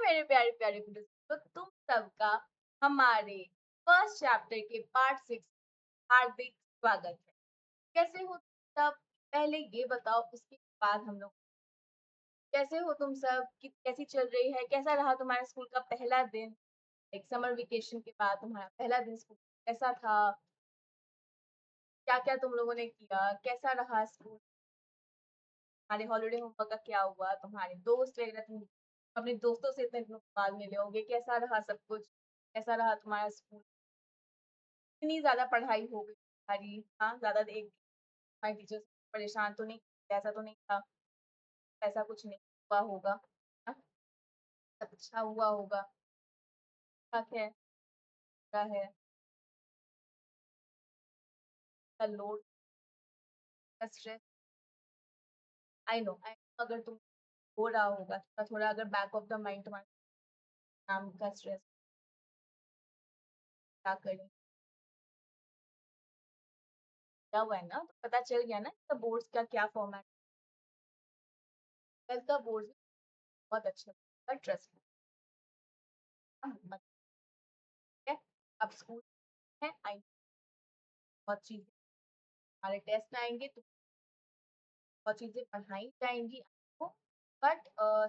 मेरे प्यारे प्यारे फ्रेंड्स, तो तुम सबका हमारे फर्स्ट चैप्टर के पार्ट 6 हार्दिक स्वागत है। कैसे हो तुम सब? पहले ये बताओ, उसके बाद हम लोग कैसे हो तुम सब कि कैसी चल रही है, कैसा रहा तुम्हारे स्कूल का पहला दिन? एक समर वेकेशन के बाद तुम्हारा पहला दिन स्कूल कैसा था? क्या क्या तुम लोगों ने किया? कैसा रहा स्कूल? तुम्हारे हॉलीडे होमवर्क का क्या हुआ? तुम्हारे दोस्त वगैरह, तुम अपने दोस्तों से इतने दिनों के बाद मिले होगे, कैसा रहा सब कुछ? कैसा रहा तुम्हारा स्कूल? इतनी ज़्यादा पढ़ाई हो गई तुम्हारी? हाँ, ज़्यादा एक तुम्हारे टीचर्स परेशान तो नहीं किया? ऐसा तो नहीं था? ऐसा कुछ नहीं हुआ होगा? हाँ, अच्छा हुआ होगा। ठीक है, क्या है का लोड का स्ट्रेस? आई नो अगर तुम हो रहा होगा थोड़ा थोड़ा, अगर बैक ऑफ द माइंड तुम्हारे काम का स्ट्रेस, क्या करें क्या हुआ है ना, तो पता चल गया ना इसका बोर्ड्स का क्या फॉर्मेट। ट्वेल्थ का बोर्ड बहुत अच्छा था, ट्रस्ट मत है। अब स्कूल है, आई बहुत चीजें, हमारे टेस्ट आएंगे तो बहुत चीजें पढ़ाई जाएंगी आपको। बट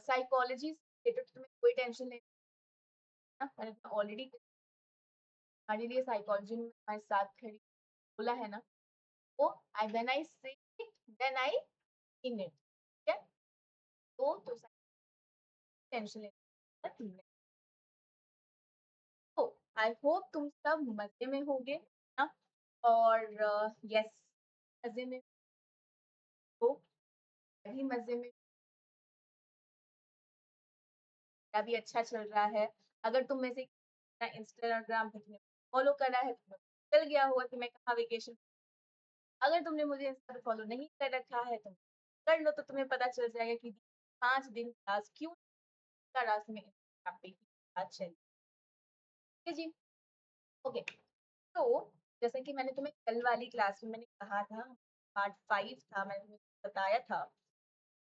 साइकोलॉजी से रिलेटेड तुम्हें कोई टेंशन नहीं है, मैंने ऑलरेडी हमारे लिए साइकोलॉजी में हमारे साथ खड़ी बोला है ना, वो आई when I say it then I in it, ठीक है? तो टेंशन लेना, तो आई होप तुम सब मजे में होगे ना। और यस, मजे में हो, अभी मजे में, मेरा भी अच्छा चल रहा है। अगर तुम में से इंस्टाग्राम पे तुमने फॉलो करा है तो चल गया होगा कि मैं कहाँ वेकेशन। अगर तुमने मुझे इंस्टा पे फॉलो नहीं कर रखा है तो कर लो, तो तुम्हें पता चल जाएगा कि 5 दिन क्लास क्यों क्लास में इंस्टा पे की बात चली। ठीक है जी, ओके। तो जैसे कि मैंने तुम्हें कल वाली क्लास में मैंने कहा था, पार्ट 5 था, मैंने तुम्हें बताया था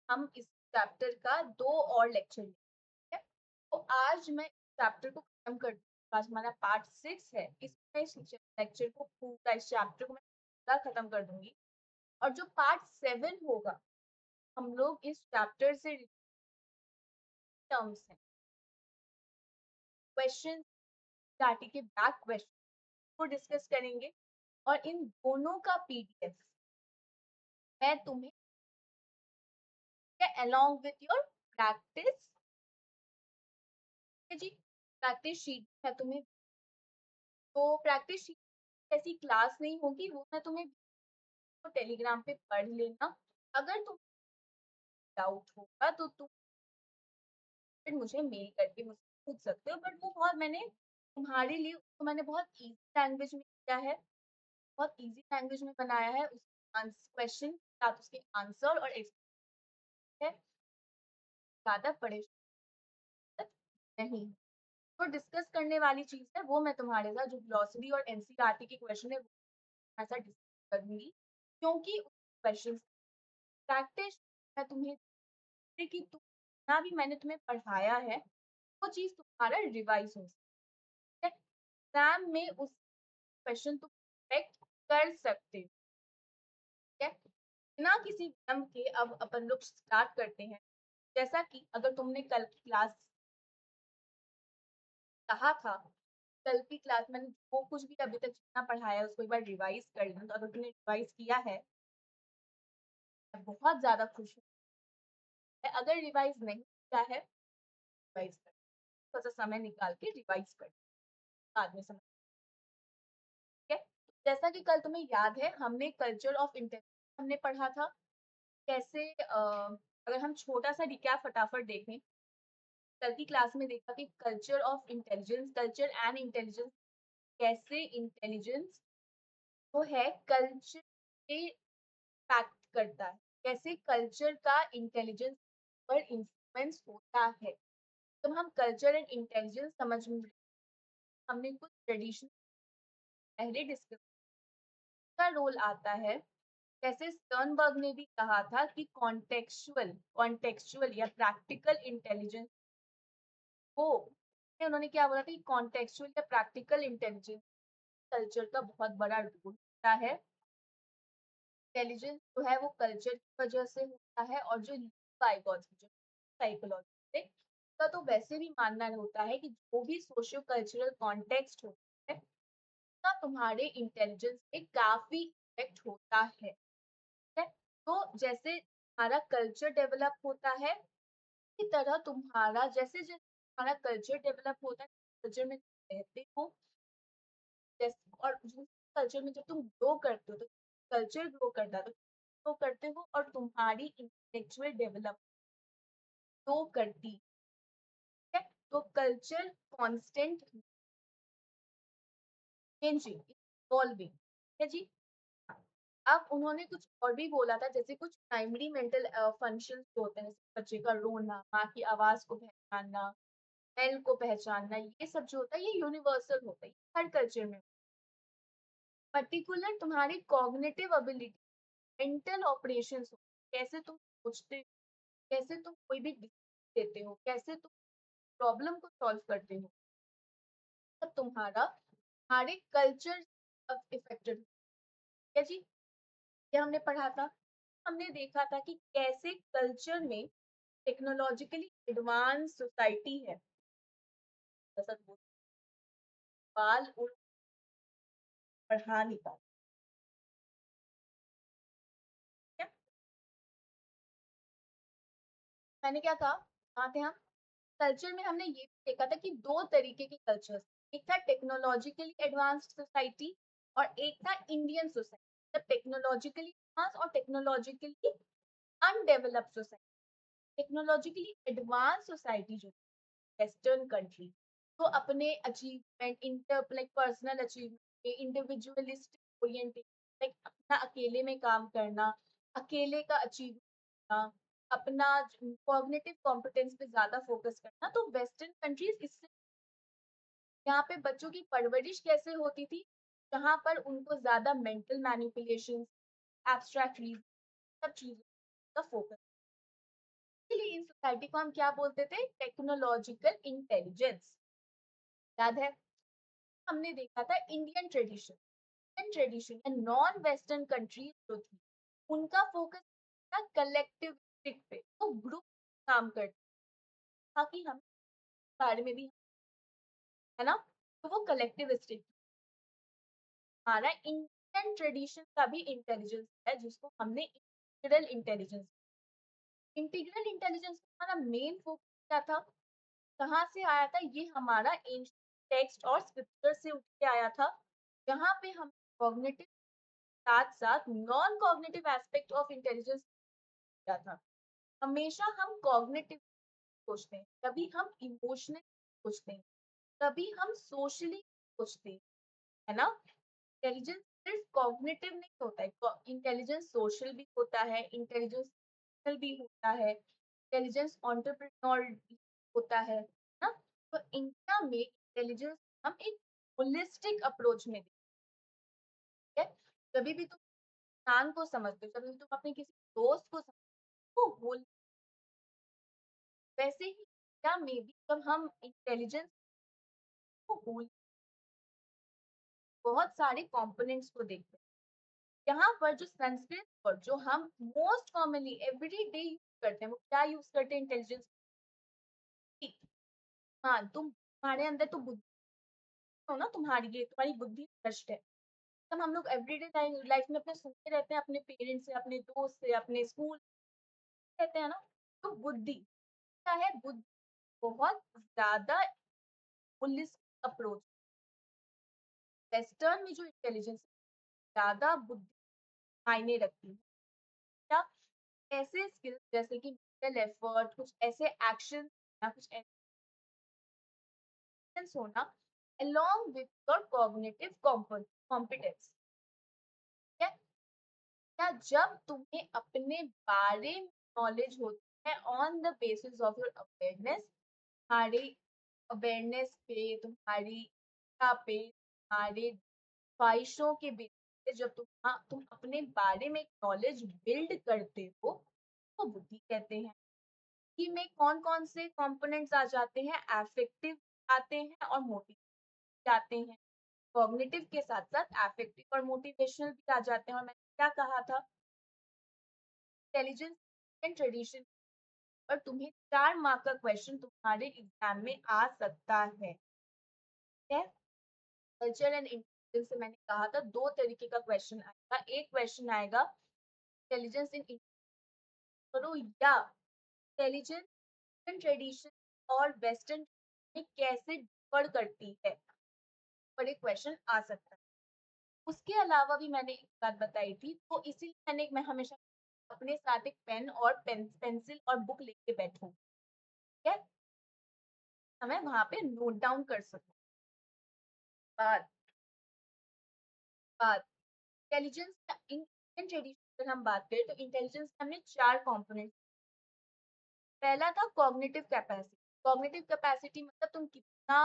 हम इस चैप्टर का 2 और लेक्चर लेंगे। तो आज मैं चैप्टर को खत्म कर दूंगी। आज हमारा पार्ट 6 है, इसमें इस लेक्चर को पूरा, इस चैप्टर को मैं पूरा खत्म कर दूंगी। और जो पार्ट 7 होगा, हम लोग इस चैप्टर से टर्म्स हैं, क्वेश्चन, स्टार्टिंग के बैक क्वेश्चन को डिस्कस करेंगे। और इन दोनों का पीडीएफ मैं तुम्हें along with your practice है जी, प्रैक्टिस शीट है तुम्हें। तो प्रैक्टिस शीट ऐसी क्लास नहीं होगी, वो मैं तुम्हें तो टेलीग्राम पे पढ़ लेना। अगर तुम डाउट होगा तो तुम फिर मुझे मेल करके मुझसे पूछ सकते हो, बट वो बहुत मैंने तुम्हारे लिए तो मैंने बहुत इजी लैंग्वेज में किया है, बहुत इजी लैंग्वेज में बनाया है। उसके क्वेश्चन साथ उसके आंसर और है, ज्यादा परेशान नहीं। तो डिस्कस करने वाली चीज है वो मैं तुम्हारे साथ जो ग्लॉसरी और एनसीईआरटी के क्वेश्चन है वो तुम्हारे साथ डिस्कस करूंगी, क्योंकि क्वेश्चन प्रैक्टिस मैं तुम्हें कि जितना भी मैंने तुम्हें पढ़ाया है वो चीज तुम्हारा रिवाइज हो सकता है एग्जाम में, उस क्वेश्चन तुम एक्सपेक्ट कर सकते हो। ठीक है, बिना किसी भ्रम के अब अपन लोग स्टार्ट करते हैं। जैसा कि अगर तुमने कल की क्लास कहा था, कल की क्लास में जो कुछ भी अभी तक जितना पढ़ाया है उसको एक बार रिवाइज कर लेना। तो अगर तुमने रिवाइज किया है, मैं बहुत ज्यादा खुश हूँ। अगर रिवाइज नहीं किया है, रिवाइज कर, थोड़ा सा समय निकाल के रिवाइज कर, बाद में समझ। ठीक है, जैसा कि कल तुम्हें याद है हमने कल्चर ऑफ इंटेलिजेंस हमने पढ़ा था। कैसे अगर हम छोटा सा रिकैप फटाफट देखें, कल की क्लास में देखा कि culture of intelligence, culture and intelligence, कैसे इंटेलिजेंस वो है कल्चर पे इम्पैक्ट करता है, कैसे कल्चर का इंटेलिजेंस पर इन्फ्लुएंस होता है। तो हम कल्चर एंड इंटेलिजेंस समझ में, हमने कुछ ट्रेडिशन पहले डिस्कस का रोल आता है। जैसे स्टर्नबर्ग ने भी कहा था कि कॉन्टेक्चुअल कॉन्टेक्चुअल या प्रैक्टिकल इंटेलिजेंस वो उन्होंने क्या बोला था कि कॉन्टेक्चुअल या प्रैक्टिकल इंटेलिजेंस कल्चर का बहुत बड़ा रोल होता है। इंटेलिजेंस जो है वो कल्चर की वजह से होता है, और जो साइकोलॉजी साइकोलॉजी से का तो वैसे भी मानना होता है कि जो भी सोशियो कल्चरल कॉन्टेक्स्ट होता है उसका तुम्हारे इंटेलिजेंस पे काफी इफेक्ट होता है। ठीक है? तो जैसे तुम्हारा कल्चर डेवलप होता है, इसी तरह तुम्हारा जैसे जैसे तुम्हारा कल्चर डेवलप होता है, कल्चर में तुम रहते हो, जैसे और जिस कल्चर में जब तुम ग्रो करते हो तो कल्चर ग्रो करता है, तो ग्रो करते हो और तुम्हारी इंटेलेक्चुअल डेवलप ग्रो करती है। तो कल्चर कांस्टेंट चेंजिंग इवॉल्विंग है जी। अब उन्होंने कुछ और भी बोला था, जैसे कुछ प्राइमरी मेंटल फंक्शंस होते हैं, जैसे बच्चे का रोना, माँ की आवाज को पहचानना, स्मेल को पहचानना, ये सब जो होता है ये यूनिवर्सल होता है हर कल्चर में। पर्टिकुलर तुम्हारी कॉग्निटिव एबिलिटी, मेंटल ऑपरेशंस, कैसे तुम सोचते हो, कैसे तुम कोई भी डिसीजन लेते हो, कैसे तुम प्रॉब्लम को सॉल्व करते हो, सब तुम्हारा हमारे कल्चर इफेक्टेड है जी। ये हमने पढ़ा था। हमने देखा था कि कैसे कल्चर में टेक्नोलॉजिकली एडवांस सोसाइटी है, जैसा बाल उड़ पढ़ा नहीं पाते क्या? मैंने क्या कहा, कहाँ थे हम? कल्चर में हमने ये भी देखा था कि दो तरीके के कल्चर्स, एक था टेक्नोलॉजिकली एडवांस्ड सोसाइटी और एक था इंडियन सोसाइटी। मतलब टेक्नोलॉजिकली एडवांस और technologically undeveloped society. Technologically advance society जो वेस्टर्न कंट्री, तो अपने achievement inter like personal achievement, individualistic oriented, like अपना अकेले में काम करना, अकेले का अचीव करना, अपना कॉग्निटिव कॉम्पिटेंस पे ज्यादा फोकस करना। तो वेस्टर्न कंट्रीज इससे, यहाँ पे बच्चों की परवरिश कैसे होती थी, जहाँ पर उनको ज्यादा मेंटल मैनिपुलेशन, एब्स्ट्रैक्ट रीजन, सब चीजों का फोकस। इसलिए इन सोसाइटी को हम क्या बोलते थे, टेक्नोलॉजिकल इंटेलिजेंस। याद है? हमने देखा था इंडियन ट्रेडिशन या नॉन वेस्टर्न कंट्रीज जो थी, उनका फोकस था कलेक्टिव पे, तो ग्रुप काम करते, ताकि हम बारे में भी है ना, तो वो कलेक्टिविस्टिक। हमारा इंडियन ट्रेडिशन का भी इंटेलिजेंस है, जिसको हमने इंटीग्रल इंटेलिजेंस। इंटीग्रल इंटेलिजेंस हमारा मेन फोकस क्या था, कहाँ से आया था, ये हमारा एंशिएंट टेक्स्ट और स्क्रिप्चर से उठ के आया था, जहाँ पे हम कॉग्निटिव साथ साथ non cognitive aspect of intelligence किया था। हमेशा हम कॉग्निटिव सोचते हैं, कभी हम इमोशनल सोचते हैं, कभी हम सोशली सोचते हैं, है ना? इंटेलिजेंस सिर्फ कॉग्निटिव नहीं होता है, इंटेलिजेंस सोशल भी होता है, इंटेलिजेंस भी होता है, इंटेलिजेंस एंटरप्रेन्योर होता है ना? तो इंडिया में इंटेलिजेंस हम एक होलिस्टिक अप्रोच में देखते हैं। कभी भी तुम इंसान को समझते हो, कभी भी तुम अपने किसी दोस्त को समझते हो, वो वैसे ही इंडिया में भी जब हम इंटेलिजेंस को होल बहुत सारे कंपोनेंट्स को देखते हैं, यहाँ पर जो संस्कृत और जो हम most commonly every day use करते हैं, वो क्या यूज करते हैं इंटेलिजेंस? हाँ, तुम्हारे अंदर तो बुद्धि हो ना, तुम्हारी बुद्धि भ्रष्ट है। तब हम लोग एवरीडे लाइफ में अपने सुनते रहते हैं, अपने पेरेंट्स से, अपने दोस्त से, अपने स्कूल रहते हैं ना। तो बुद्धि क्या है? बुद्धि बहुत ज्यादा होलिस्टिक अप्रोच। वेस्टर्न में जो इंटेलिजेंस ज्यादा बुद्धि मायने रखती है, क्या ऐसे स्किल्स जैसे कि मेंटल एफर्ट, कुछ ऐसे एक्शन या कुछ एक्शंस होना along with your cognitive competence। क्या क्या जब तुम्हें अपने बारे में नॉलेज होती है on the basis of your awareness, तुम्हारी अवेयरनेस पे, तुम्हारी इच्छा पे, तुम्हारे ख्वाहिशों के बेसिस पे, जब तुम अपने बारे में नॉलेज बिल्ड करते हो, तो बुद्धि कहते हैं। ई में कौन-कौन से कंपोनेंट्स आ जाते हैं, अफेक्टिव आते हैं और मोटिव आते हैं। कॉग्निटिव के साथ-साथ अफेक्टिव और मोटिवेशनल भी आ जाते हैं और मैंने क्या कहा था, इंटेलिजेंस एंड ट्रेडिशन। और तुम्हें 4 मार्क का क्वेश्चन तुम्हारे एग्जाम में आ सकता है। ठीक है? कल्चर एंड इंटेलिजेंस से मैंने कहा था 2 तरीके का क्वेश्चन आएगा। एक क्वेश्चन आएगा इंटेलिजेंस इन करो या इंटेलिजेंस इन ट्रेडिशन और वेस्टर्न में कैसे डिफर करती है, पर एक क्वेश्चन आ सकता है। उसके अलावा भी मैंने एक बात बताई थी, तो इसीलिए मैं हमेशा अपने साथ एक पेन और पेंसिल और बुक लेके बैठूं, ठीक है? मैं वहां पे नोट डाउन कर सकूं। बात बात इंटेलिजेंस इन इन ट्रेडिशन अगर हम बात करें तो इंटेलिजेंस में हमने 4 कंपोनेंट। पहला था कॉग्निटिव कैपेसिटी। कॉग्निटिव कैपेसिटी मतलब तुम कितना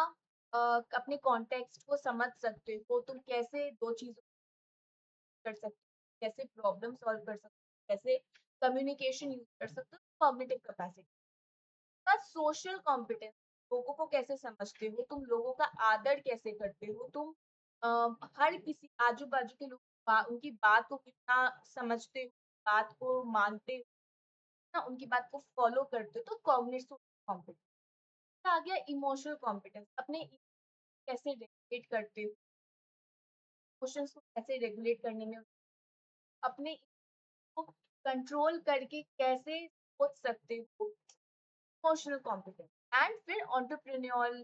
अपने कॉन्टेक्स्ट को समझ सकते हो, तुम कैसे 2 चीज़ों कर सकते हो, कैसे प्रॉब्लम सॉल्व कर सकते हो, कैसे कम्युनिकेशन यूज़ कर सकते हो, कॉग्निटिव कैपेसिटी। का सोशल कॉम्पिटेंस, लोगों को कैसे समझते हो, तुम लोगों का आदर कैसे करते हो, तुम हर किसी आजू-बाजू के लोग उनकी बात को कितना समझते हो, बात को मानते हो, ना उनकी बात को फॉलो करते हो, तो कॉग्निटिव कॉम्पिटेंस। आ गया इमोशनल कॉम्पिटेंस, अपने कैसे रेगुलेट करते हो, इमोशंस को कैसे रेगुलेट करने में अपने को कंट्रोल करके कैसे सोच सकते हो, इमोशनल कॉम्पिटेंस। एंड फिर एंटरप्रेन्योरल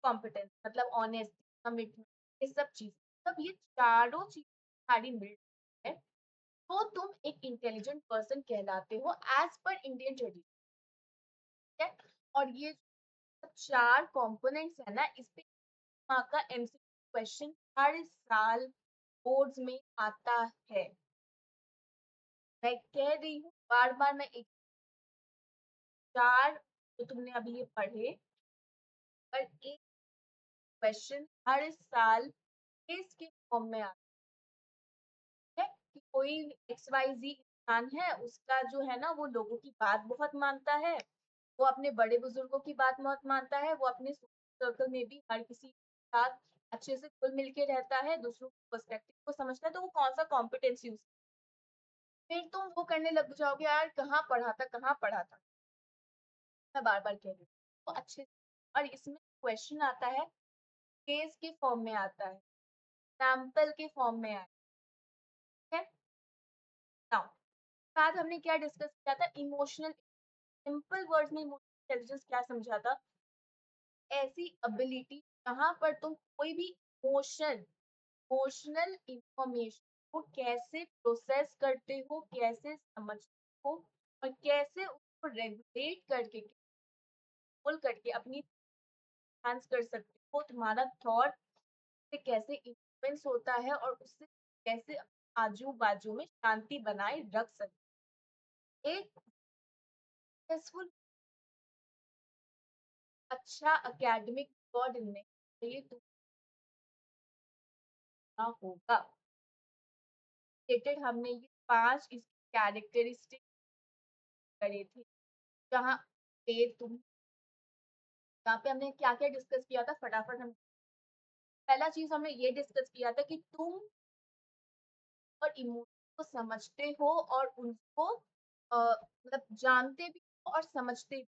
कॉम्पिटेंस मतलब ऑनेस्टी, कमिटमेंट, ये सब चीज, तब ये चारों चीज सारी मिल है तो तुम एक इंटेलिजेंट पर्सन कहलाते हो एज पर इंडियन ट्रेडिशन। है और ये 4 कंपोनेंट्स है ना, इस पे मार्क का एमसीक्यू क्वेश्चन हर साल बोर्ड्स में आता है। मैं कह रही हूँ बार बार, मैं एक 4 जो तुमने अभी ये पढ़े, पर एक क्वेश्चन हर साल केस के फॉर्म में आता है कि कोई एक्स वाई जी इंसान है, उसका जो है ना वो लोगों की बात बहुत मानता है, वो अपने बड़े बुजुर्गों की बात बहुत मानता है, वो अपने सर्कल में भी हर किसी के साथ अच्छे से घुल मिल के रहता है, दूसरों के पर्सपेक्टिव को समझता है, तो वो कौन सा कॉम्पिटेंस यूज, फिर तुम वो करने लग जाओगे यार कहाँ पढ़ा था, मैं बार बार कह रही हूँ तो अच्छे से। और इसमें क्वेश्चन आता है केस के फॉर्म में आता है, एग्जाम्पल के फॉर्म में आता है। नाउ बाद हमने क्या डिस्कस किया था, इमोशनल, सिंपल वर्ड्स में इमोशनल इंटेलिजेंस क्या समझा था, ऐसी एबिलिटी जहां पर तुम कोई भी इमोशन, इमोशनल इंफॉर्मेशन को कैसे प्रोसेस करते हो, कैसे समझते हो और कैसे उसको रेगुलेट करके कंट्रोल करके अपनी एनहांस कर सकते हो, तुम्हारा थॉट से कैसे इन्फ्लुएंस होता है और उससे कैसे आजू बाजू में शांति बनाए रख सकते। एक सक्सेसफुल अच्छा एकेडमिक रिकॉर्ड इनमें ये तुम्हारा होगा। रिलेटेड हमने ये 5 इसकी कैरेक्टरिस्टिक करे थे, जहाँ पे तुम, यहाँ पे हमने क्या क्या डिस्कस किया था फटाफट हम, पहला चीज हमने ये डिस्कस किया था कि तुम और इमोशन को समझते हो और उनको मतलब जानते भी हो और समझते भी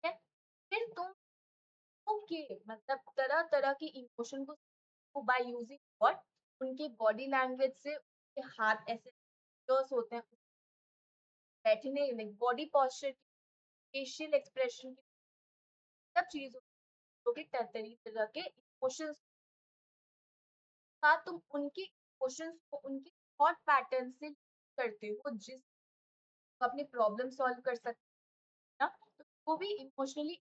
है। फिर तुम ओके मतलब तरह तरह के इमोशन को बाय यूजिंग व्हाट, उनके बॉडी लैंग्वेज से, उनके हाथ ऐसे gestures होते हैं, बैठने like body posture, facial expression की सब चीजों के तरह के इमोशंस का तुम उनके इमोशंस को उनके थॉट पैटर्न से करते हो, जिस अपनी प्रॉब्लम सॉल्व कर सकते हैं ना, तो वो भी इमोशनली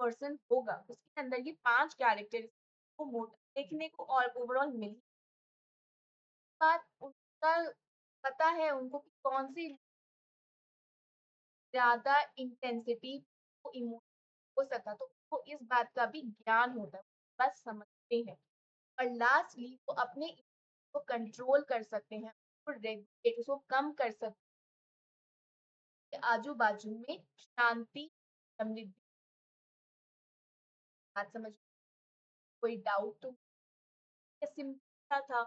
पर्सन होगा, उसके अंदर ये 5 कैरेक्टरिस्टिक को मोट देखने को और ओवरऑल मिली। बात उनका पता है उनको कि कौन सी ज़्यादा इंटेंसिटी को इमोशन हो सकता, तो उनको इस बात का भी ज्ञान होता है, बस समझते हैं। और लास्टली वो अपने को कंट्रोल कर सकते हैं, उसको रेगुलेट, उसको कम कर सकते आजू बाजू में शांति, समृद्धि। बात समझ, कोई डाउट तो? सिंपल था।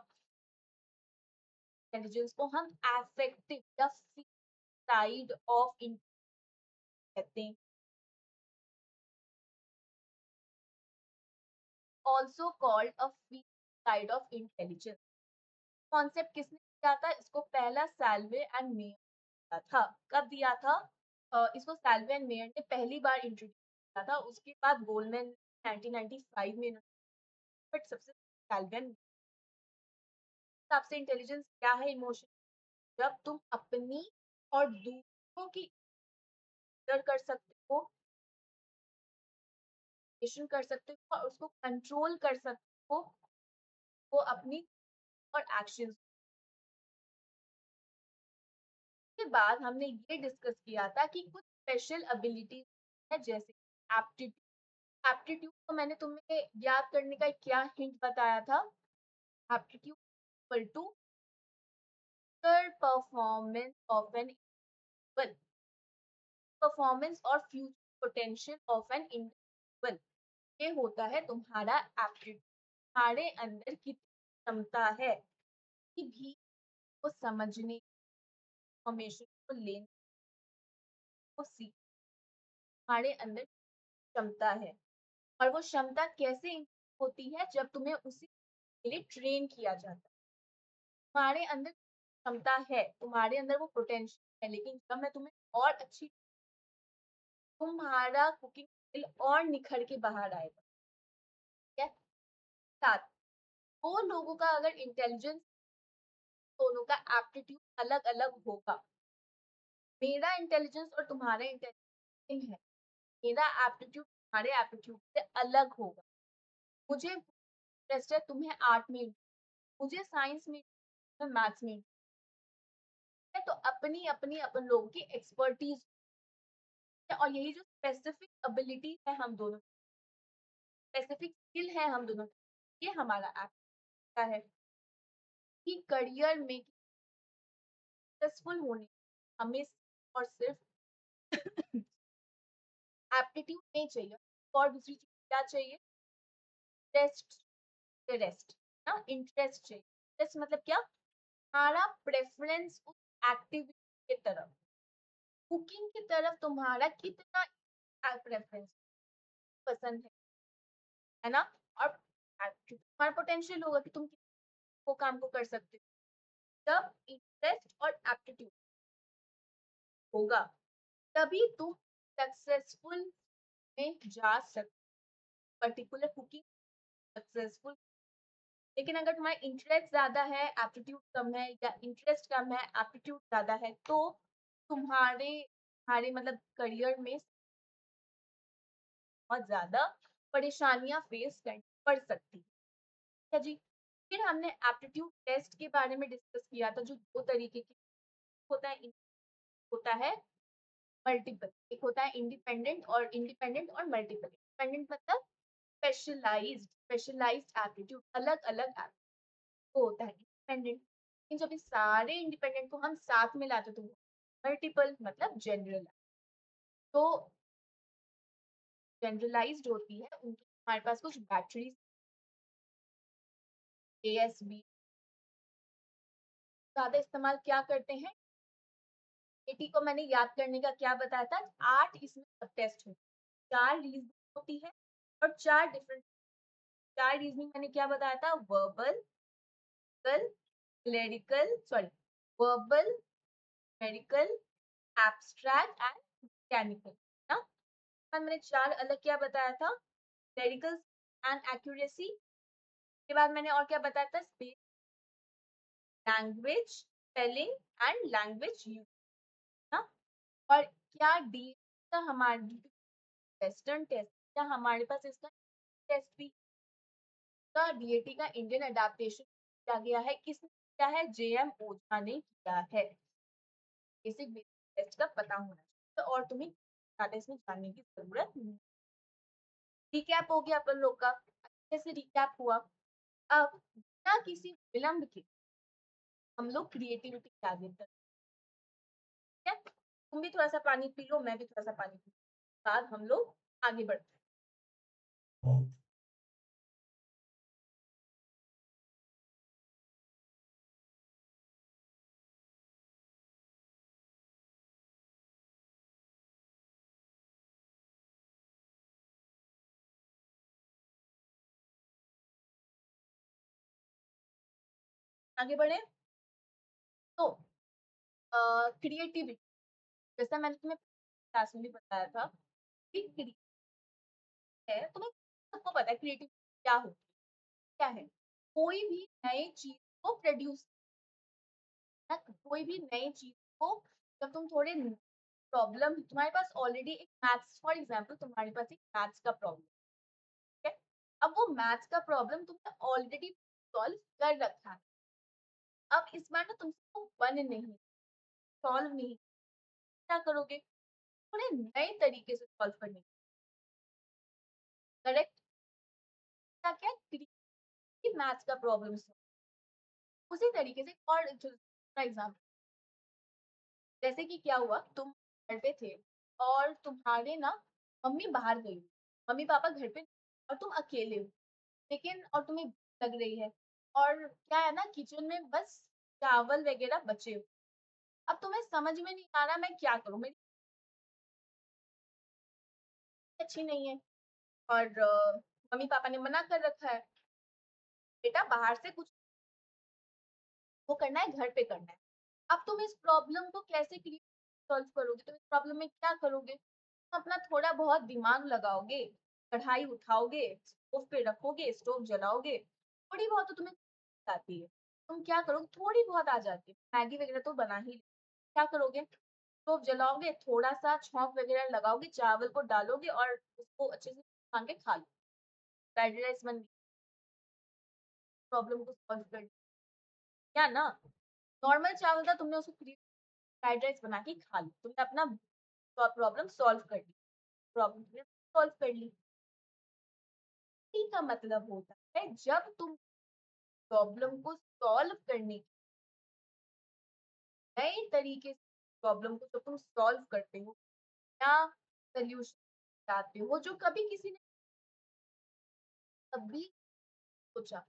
इंटेलिजेंस को हम अफेक्टिव या साइड ऑफ कहते हैं, also called a side of intelligence. Concept किसने दिया था इसको? पहला सैल्वे एंड मेयर दिया था। कब दिया था? इसको सैल्वे एंड मेयर ने पहली बार इंट्रोड्यूस किया था, उसके बाद गोल्डमैन 1995 में, बट सबसे सैल्वे एंड हिसाब से इंटेलिजेंस क्या है? इमोशन, जब तुम अपनी और दूसरों की कदर कर सकते हो, कर सकते हो और उसको कंट्रोल कर सकते हो, वो अपनी और एक्शन के बाद हमने ये डिस्कस किया था कि कुछ स्पेशल एबिलिटी है, जैसे एप्टीट्यूड। एप्टीट्यूड को मैंने तुम्हें याद करने का क्या हिंट बताया था? Aptitude equal to performance of an performance और future potential of an individual. ये होता है तुम्हारा एप्टीट्यूड। तुम्हारे अंदर कितनी क्षमता है कि भी को समझने, इंफॉर्मेशन को लेने को सीख, तुम्हारे अंदर क्षमता है। और वो क्षमता कैसे होती है? जब तुम्हें उसी के लिए ट्रेन किया जाता है। तुम्हारे अंदर क्षमता है, तुम्हारे अंदर वो पोटेंशियल है, लेकिन जब मैं तुम्हें और अच्छी, तुम्हारा कुकिंग स्किल और निखर के बाहर आएगा। ठीक है? साथ दो लोगों का अगर इंटेलिजेंस, दोनों का एप्टीट्यूड अलग अलग होगा। मेरा इंटेलिजेंस और तुम्हारा इंटेलिजेंस है, मेरा एप्टीट्यूड तुम्हारे एप्टीट्यूड से अलग होगा। मुझे इंटरेस्ट है, तुम्हें आर्ट में, मुझे साइंस में, मैथ्स में है, तो अपनी अपनी अपन लोगों की एक्सपर्टीज है। और यही जो स्पेसिफिक एबिलिटी है हम दोनों, स्पेसिफिक स्किल है हम दोनों, ये हमारा ऐप है कि करियर में सक्सेसफुल होने हमें और सिर्फ एप्टीट्यूड नहीं चाहिए, और दूसरी चीज क्या चाहिए? रेस्ट। रेस्ट ना, इंटरेस्ट चाहिए। इंटरेस्ट मतलब क्या? हमारा प्रेफरेंस उस एक्टिविटी की तरफ, कुकिंग की तरफ तुम्हारा कितना प्रेफरेंस, पसंद है ना? और तुम्हारा पोटेंशियल होगा कि तुम वो काम को कर सकते हो। जब इंटरेस्ट और एप्टीट्यूड होगा, तभी तुम सक्सेसफुल में जा सकते, पर्टिकुलर कुकिंग सक्सेसफुल। लेकिन अगर तुम्हारा इंटरेस्ट ज्यादा है, एप्टीट्यूड कम है, या इंटरेस्ट कम है, एप्टीट्यूड ज्यादा है, तो तुम्हारे तुम्हारे मतलब करियर में बहुत ज्यादा परेशानियां फेस करनी पड़ सकती है जी। फिर हमने एप्टीट्यूड टेस्ट के बारे में डिस्कस किया था, जो दो तरीके की होता है। होता है मल्टीपल, एक होता है इंडिपेंडेंट और मल्टीपल। इंडिपेंडेंट मतलब स्पेशलाइज्ड एप्टीट्यूड, अलग अलग एप्टीट्यूड होता है इंडिपेंडेंट। लेकिन जब इस सारे इंडिपेंडेंट को हम साथ में लाते तो मल्टीपल मतलब जनरल। तो जनरलाइज्ड होती है उनकी, हमारे पास कुछ बैटरीज, एएसबी ज्यादा इस्तेमाल क्या करते हैं? एटी को मैंने याद करने का क्या बताया था? 8 इसमें सब टेस्ट होते हैं, 4 रीजनिंग होती है और 4 डिफरेंट। 4 रीजनिंग मैंने क्या बताया था? Verbal, clerical, sorry, verbal, medical, abstract and mechanical ना। मैंने 4 अलग क्या बताया था? क्लेरिकल एंड एक्यूरेसी, के बाद मैंने और क्या बताया था? Space, language, spelling and language use ना। और क्या डी का हमारे वेस्टर्न टेस्ट, क्या हमारे पास इसका टेस्ट भी का डीएटी का इंडियन अडेप्टेशन किया गया है? किसने किया है? जेएम ओझा ने किया है। बेसिक टेस्ट का पता होना चाहिए, और तुम्हें ज्यादा इसमें जानने की जरूरत नहीं। रिकैप हो गया अपन लोग का, अच्छे से रिकैप हुआ। अब बिना किसी विलंब के हम लोग क्रिएटिविटी के आगे बढ़ते हैं। तुम भी थोड़ा-सा पानी पी लो, मैं भी थोड़ा-सा पानी पी लूँ, बाद हम लोग आगे बढ़ते हैं। आगे बढ़े? तो क्रिएटिविटी जैसा मैंने तुम्हें क्लास में भी बताया था कि है, तुम्हें सबको पता है क्रिएटिव क्या होती है, क्या है? कोई भी नई चीज़ को प्रोड्यूस ना कोई भी नई चीज़ को जब तुम थोड़े प्रॉब्लम तुम्हारे पास ऑलरेडी एक मैथ्स फॉर एग्जांपल तुम्हारे पास एक मैथ्स का प्रॉब्लम है। अब वो मैथ्स का प्रॉब्लम तुमने ऑलरेडी सॉल्व कर रखा है। अब इस बार ना तुमसे वो बन नहीं, सॉल्व नहीं, क्या करोगे? थोड़े नए तरीके से सॉल्व करने करेक्ट? क्या क्या मैथ्स का प्रॉब्लम उसी तरीके से और फॉर एग्जाम्पल जैसे कि क्या हुआ तुम घर पे थे और तुम्हारे ना मम्मी बाहर गई, मम्मी पापा घर पे और तुम अकेले हो, लेकिन और तुम्हें भूख लग रही है और क्या है ना किचन में बस चावल वगैरह बचे हो। अब तुम्हें समझ में नहीं आ रहा मैं क्या करूं, मेरी अच्छी नहीं है और मम्मी पापा ने मना कर रखा है बेटा बाहर से कुछ वो करना है घर पे करना है। अब तुम इस प्रॉब्लम को कैसे सॉल्व करोगे, तुम इस प्रॉब्लम में क्या करोगे? तुम अपना थोड़ा बहुत दिमाग लगाओगे, कढ़ाई उठाओगे, स्टोव पे रखोगे, स्टोव जलाओगे, थोड़ी बहुत तो तुम्हें आती है, तुम क्या करोगे? थोड़ी बहुत आ जाती है, मैगी वगैरह तो बना ही क्या करोगे? स्टोव जलाओगे, थोड़ा सा छौंक वगैरह लगाओगे, चावल को डालोगे और उसको अच्छे से छान के खा लो, फ्राइड राइस बन प्रॉब्लम को सॉल्व कर दिया ना। नॉर्मल चावल था तुमने उसको फ्राइड राइस बना के खा ली, तुमने अपना प्रॉब्लम सॉल्व कर ली, प्रॉब्लम सॉल्व कर ली। इसी का मतलब होता है जब तुम प्रॉब्लम को सॉल्व करने के नए तरीके से प्रॉब्लम को जब तुम सॉल्व करते हो या सोल्यूशन चाहते हो जो कभी किसी ने कभी सोचा,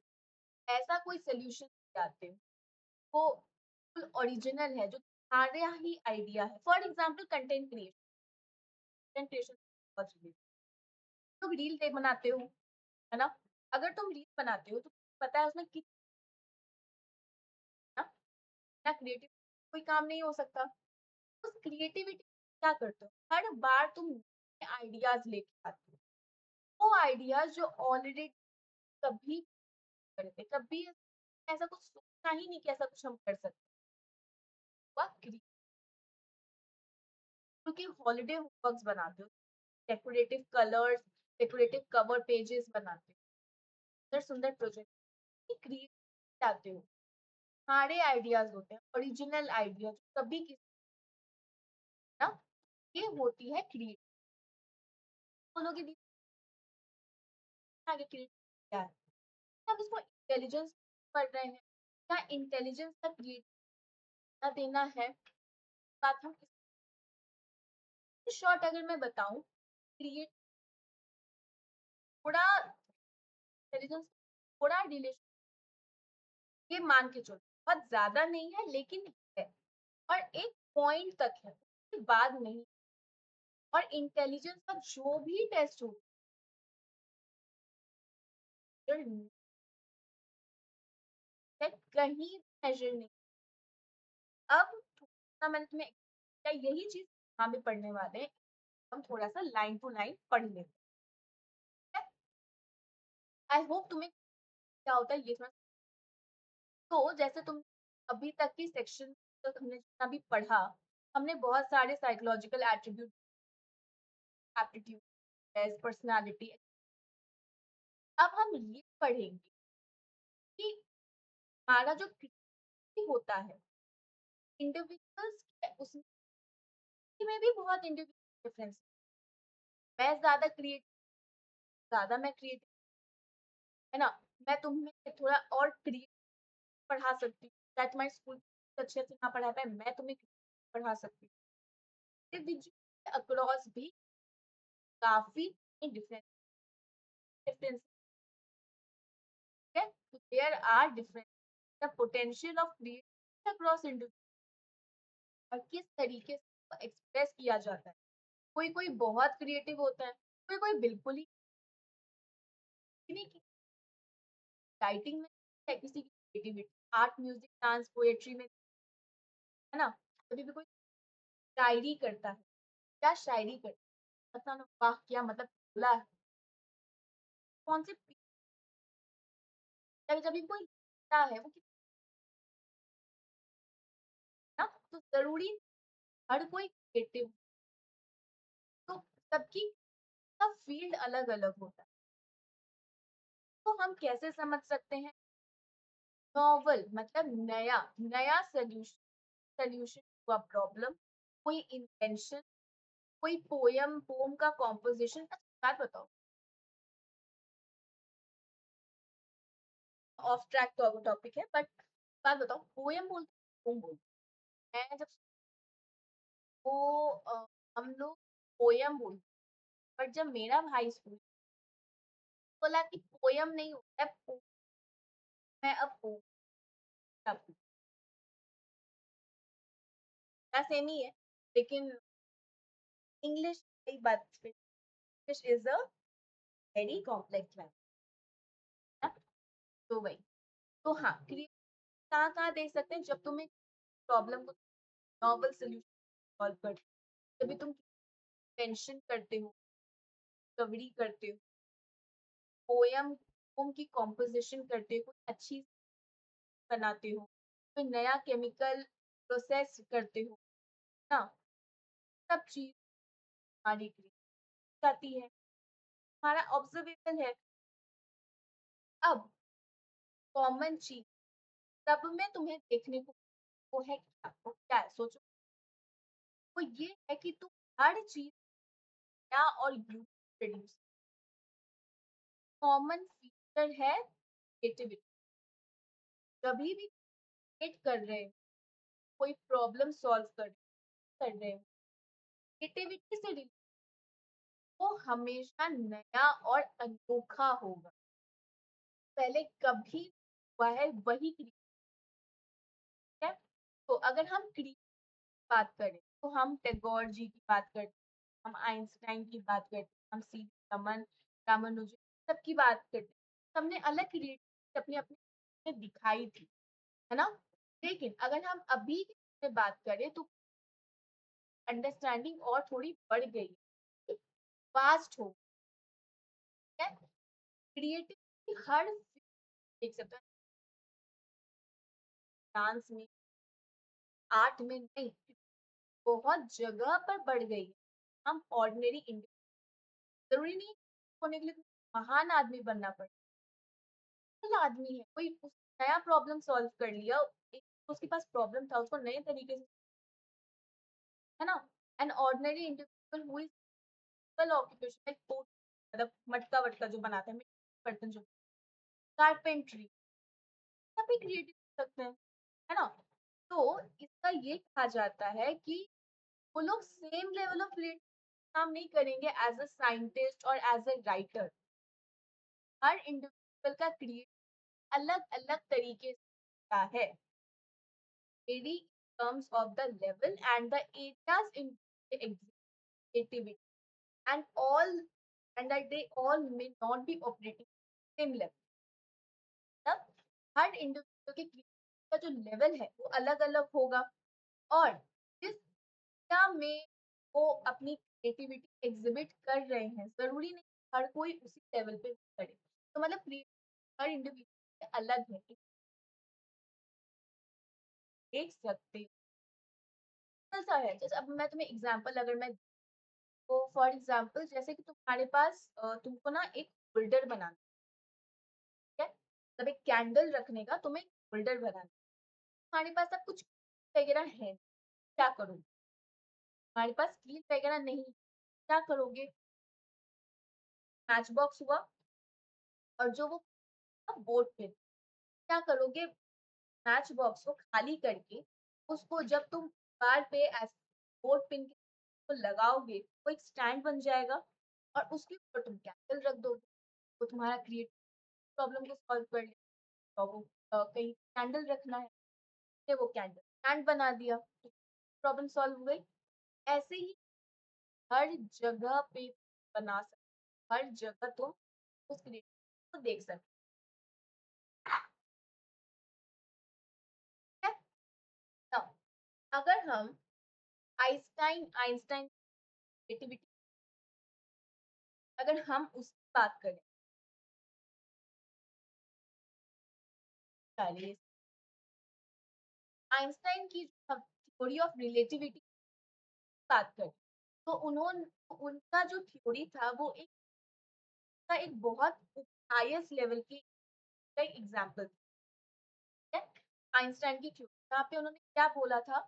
ऐसा कोई सोल्यूशन चाहते हो वो बिल्कुल ओरिजिनल है जो तुम्हारा ही आइडिया है। फॉर एग्जाम्पल कंटेंट क्रिएशन बहुत जरूरी है। तुम रील दे बनाते हो है ना, अगर तुम रील बनाते हो तो पता है उसमें कितना ना क्रिएटिव कोई काम नहीं हो सकता। उस क्रिएटिविटी क्या करते हो हर बार तुम आइडियाज लेके आते हो, वो आइडियाज जो ऑलरेडी कभी करते कभी ऐसा कुछ सोचा ही नहीं कि ऐसा कुछ हम कर सकते क्योंकि हॉलीडे होमवर्क्स बनाते हो, decorative colours, decorative cover pages बनाते हो, सुंदर सुंदर प्रोजेक्ट क्रिएट आते हो, सारे आइडियाज होते हैं ओरिजिनल आइडियाज कभी किसी ना, ये होती है क्रिएट बोलोगे दी आगे क्रिएट क्या है, आप इसको इंटेलिजेंस पढ़ रहे हैं क्या इंटेलिजेंस का क्रिएट देना है, बात हम शॉर्ट अगर मैं बताऊं क्रिएट थोड़ा इंटेलिजेंस थोड़ा रिलेशन ये मान के चलो बहुत ज्यादा नहीं है लेकिन है और एक पॉइंट तक है उसके बाद नहीं। और इंटेलिजेंस का जो भी टेस्ट हो कहीं मेजर नहीं। अब थोड़ा मैंने तुम्हें क्या यही चीज यहाँ भी पढ़ने वाले हैं, हम थोड़ा सा लाइन टू लाइन पढ़ लेते हैं। आई होप तुम्हें क्या होता है ये थोड़ा तो जैसे तुम अभी तक की सेक्शन तक हमने जितना भी पढ़ा हमने बहुत सारे साइकोलॉजिकल एट्रीब्यूट एप्टीट्यूड पर्सनालिटी अब हम ये पढ़ेंगे कि हमारा जो क्रिएटिविटी होता है इंडिविजुअल्स के उसमें भी बहुत इंडिविजुअल डिफरेंस, मैं ज्यादा क्रिएटिव ज्यादा मैं क्रिएटिव है ना, मैं तुम्हें थोड़ा और क्रिएटिव पढ़ा सकती हूँ शायद तुम्हारे स्कूल अच्छे से ना पढ़ा पाए मैं तुम्हें पढ़ा सकती हूँ। इंडिविजुअल अक्रॉस भी काफ़ी डिफरेंस डिफरेंस है। There are different the potential of creativity across individual और किस तरीके से एक्सप्रेस किया जाता है। कोई कोई बहुत क्रिएटिव होता है, कोई कोई बिल्कुल ही नहीं। राइटिंग में है किसी की creativity, art, music, dance, poetry में, है ना? कभी भी कोई शायरी करता है, क्या शायरी करता है, पता ना, वाह क्या मतलब बोला है। कौन से जब भी कोई लिखता है वो कितना, तो जरूरी हर कोई क्रिएटिव, तो सबकी का फील्ड अलग अलग होता है। तो हम कैसे समझ सकते हैं? नॉवल मतलब नया नया सोल्यूशन सोल्यूशन हुआ प्रॉब्लम, कोई इन्वेंशन, कोई पोयम पोम का कॉम्पोजिशन। अच्छा बात बताओ, ऑफ ट्रैक टॉपिक है बट बात बताओ, पोयम बोलते पोम बोलते मैं जब वो हम लोग पोयम बोलते, बट जब मेरा भाई स्कूल बोला कि पोयम नहीं होता है मैं अब पोम सेम ही है, लेकिन इंग्लिश की बात, English is a very complex language. तो वही, तो हाँ, कहाँ कहाँ देख सकते हैं जब तुम एक प्रॉब्लम को नॉवल सोल्यूशन सॉल्व करते हो, जब तुम टेंशन करते हो, डिस्कवरी करते हो, पोयम पोम की कॉम्पोजिशन करते हो, कोई अच्छी बनाते हो, कोई नया केमिकल प्रोसेस करते हो ना, सब चीज हमारी जाती है, हमारा ऑब्जर्वेशन है। अब कॉमन चीज सब में तुम्हें देखने को वो है क्या, वो क्या है सोचो, वो ये है कि तुम हर चीज नया और यूनिक प्रोड्यूस, कॉमन फीचर है क्रिएटिविटी। कभी भी क्रिएट कर रहे हो, कोई प्रॉब्लम सॉल्व कर रहे हो, क्रिएटिविटी से related, वो हमेशा नया और अनोखा होगा, पहले कभी हुआ है वही क्रिएट है। तो अगर हम क्रिएट बात करें तो हम टैगोर जी की बात करते हैं, हम आइंस्टाइन की बात करते हैं, हम सी रमन रामानुजन सबकी बात करते हैं, सबने अलग क्रिएटिविटी अपने अपने में दिखाई थी, है ना? लेकिन अगर हम अभी की बात करें तो अंडरस्टैंडिंग और थोड़ी बढ़ गई, फास्ट हो गया, क्रिएटिविटी हर देख सकते हैं, डांस में, आर्ट में नहीं, बहुत जगह पर बढ़ गई है। हम ऑर्डिनरी जरूरी नहीं होने के लिए महान आदमी बनना पड़े, आदमी है कोई नया प्रॉब्लम सॉल्व कर लिया, एक तो उसके पास प्रॉब्लम था उसको नए तरीके से, है ना? An ordinary individual who is simple occupation like मतलब मटका वटका जो बनाते हैं, बर्तन जो, कारपेंट्री, सभी क्रिएटिव कर सकते हैं, है ना? तो इसका ये कहा जाता है कि वो लोग सेम लेवल ऑफ क्रिएटिव काम नहीं करेंगे एज अ साइंटिस्ट और एज अ राइटर। हर इंडिविजुअल का क्रिएट अलग अलग तरीके से होता है, vary in terms of the level and the areas in the creativity, and all and that they all may not be operating same level। तब हर इंडिविजुअल के क्रिएटिविटी का जो लेवल है वो अलग अलग होगा, और जिस एरिया में वो अपनी क्रिएटिविटी एग्जिबिट कर रहे हैं जरूरी नहीं हर कोई उसी लेवल पे करे, तो मतलब हर इंडिविजुअल अलग है, देख सकते हो। ऐसा है जैसे अब मैं तुम्हें एग्जांपल अगर मैं, तो फॉर एग्जांपल जैसे कि तुम्हारे पास तुमको ना एक होल्डर बनाना है, मतलब एक कैंडल रखने का तुम्हें होल्डर बनाना है, तुम्हारे पास अब कुछ वगैरह है, क्या करोगे? तुम्हारे पास कील वगैरह नहीं, क्या करोगे? मैच बॉक्स हुआ, और जो वो बोर्ड पे, क्या करोगे? मैच बॉक्स को खाली करके उसको जब तुम दीवार पे बोर्ड पिन को लगाओगे, वो एक स्टैंड बन जाएगा और उसके ऊपर तुम कैंडल रख दोगे, वो तुम्हारा क्रिएटिव प्रॉब्लम को सॉल्व कर लेगा। और वो कहीं कैंडल रखना है, तो वो कैंडल स्टैंड बना दिया, तो प्रॉब्लम सॉल्व हो गई। ऐसे ही हर जगह पे बना सकते, हर जगह तुम उस क्रिएटिविटी को देख सकते हैं। Now, अगर हम आइंस्टाइन क्रिएटिविटी, अगर हम उसकी बात करें, चलिए आइंस्टाइन की थ्योरी ऑफ रिलेटिविटी की बात करें, तो उन्होंने उनका जो थ्योरी था वो एक बहुत हाईएस्ट लेवल की एग्जाम्पल है आइंस्टाइन की थ्योरी। यहाँ पे उन्होंने क्या बोला था,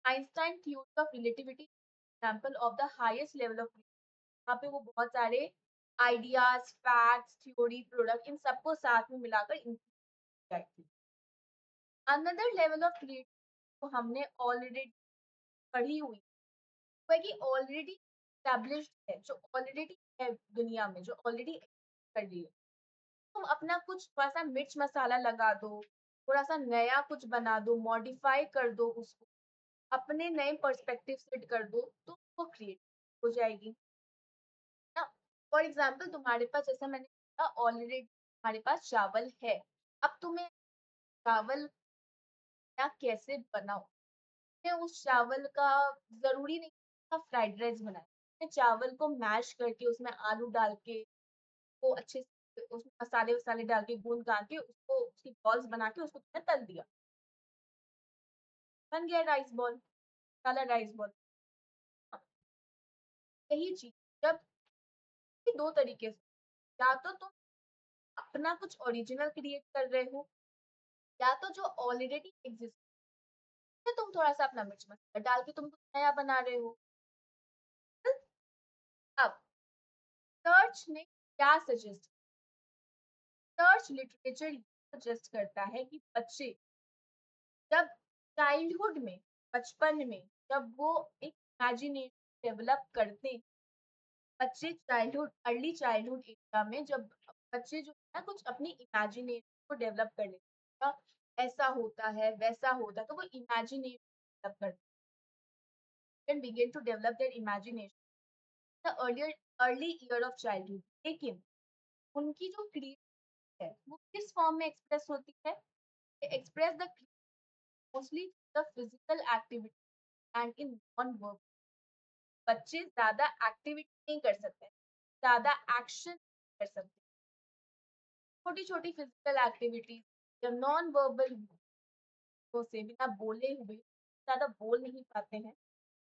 Einstein theory of relativity example of the highest level of. यहाँ पे वो बहुत सारे आइडियाज, फैक्ट्स, थ्योरी, प्रोडक्ट, इन सबको साथ में मिलाकर अनदर लेवल ऑफ क्रिएटिविटी को हमने ऑलरेडी पढ़ी हुई, वो है कि ऑलरेडी एस्टैब्लिश्ड है, जो ऑलरेडी है दुनिया में, जो ऑलरेडी कर रही है। तुम अपना कुछ थोड़ा सा मिर्च मसाला लगा दो, थोड़ा सा नया कुछ बना दो, मॉडिफाई कर दो उसको, अपने नए पर्सपेक्टिव सेट कर दो, तो वो क्रिएट हो जाएगी ना। फॉर एग्जाम्पल तुम्हारे पास, जैसा मैंने कहा ऑलरेडी तुम्हारे पास चावल है, अब तुम्हें चावल या कैसे बनाओ, उस चावल का जरूरी नहीं था फ्राइड राइस बनाए, चावल को मैश करके उसमें आलू डाल के, वो अच्छे से उसमें मसाले वसाले डाल के गूंद गान के उसको उसकी बॉल्स बना के उसको तुमने तल दिया, बन गया राइस बॉल, काला राइस बॉल। यही चीज जब दो तरीके से, या तो तुम अपना कुछ ओरिजिनल क्रिएट कर रहे हो, या तो जो ऑलरेडी एग्जिस्ट है तुम थोड़ा सा अपना मिर्च मसाला डाल के तुम कुछ नया बना रहे हो। अब सर्च ने क्या सजेस्ट, सर्च लिटरेचर सजेस्ट करता है कि बच्चे जब चाइल्डहुड में, बचपन में, जब वो एक इमेजिनेशन डेवलप करते, बच्चे चाइल्डहुड, अर्ली चाइल्डहुड एरिया में जब बच्चे जो है ना कुछ अपनी इमेजिनेशन को डेवलप कर लेते हैं, ऐसा होता है वैसा होता है, तो वो इमेजिनेशन डेवलप करते हैं, begin to develop their imagination the early year of childhood। लेकिन उनकी जो क्रिएटिविटी है वो किस फॉर्म में एक्सप्रेस होती है, express the mostly the physical activity and in non verb. बच्चे ज्यादा एक्टिविटी नहीं कर सकते, ज्यादा एक्शन कर सकते, छोटी छोटी फिजिकल एक्टिविटी या नॉन वर्बल से, बिना बोले हुए ज्यादा बोल नहीं पाते हैं,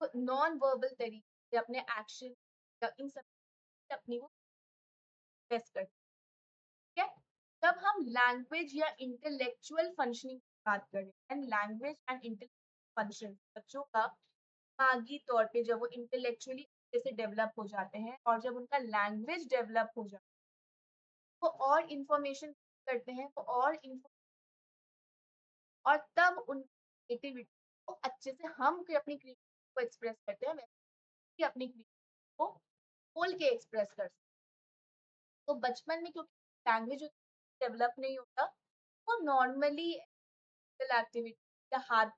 तो नॉन वर्बल तरीके से अपने एक्शन या इन सब से अपनी वो एक्सप्रेस करते हैं। जब हम लैंग्वेज या इंटेलेक्चुअल फंक्शनिंग की बात करें, and language and intellectual function, बच्चों का दिमागी तौर पे जब वो इंटेलेक्चुअली अच्छे से डेवलप हो जाते हैं और जब उनका लैंग्वेज डेवलप हो जाता है, वो और इंफॉर्मेशन करते हैं, वो और और तब उन क्रिएटिविटी को अच्छे से हम अपनी क्रिएटिविटी को एक्सप्रेस करते हैं, वैसे अपनी क्रिएटिविटी को खोल के एक्सप्रेस कर सकते। तो बचपन में क्योंकि लैंग्वेज डेवलप नहीं होता, वो नॉर्मली एक्टिविटी या हाथ,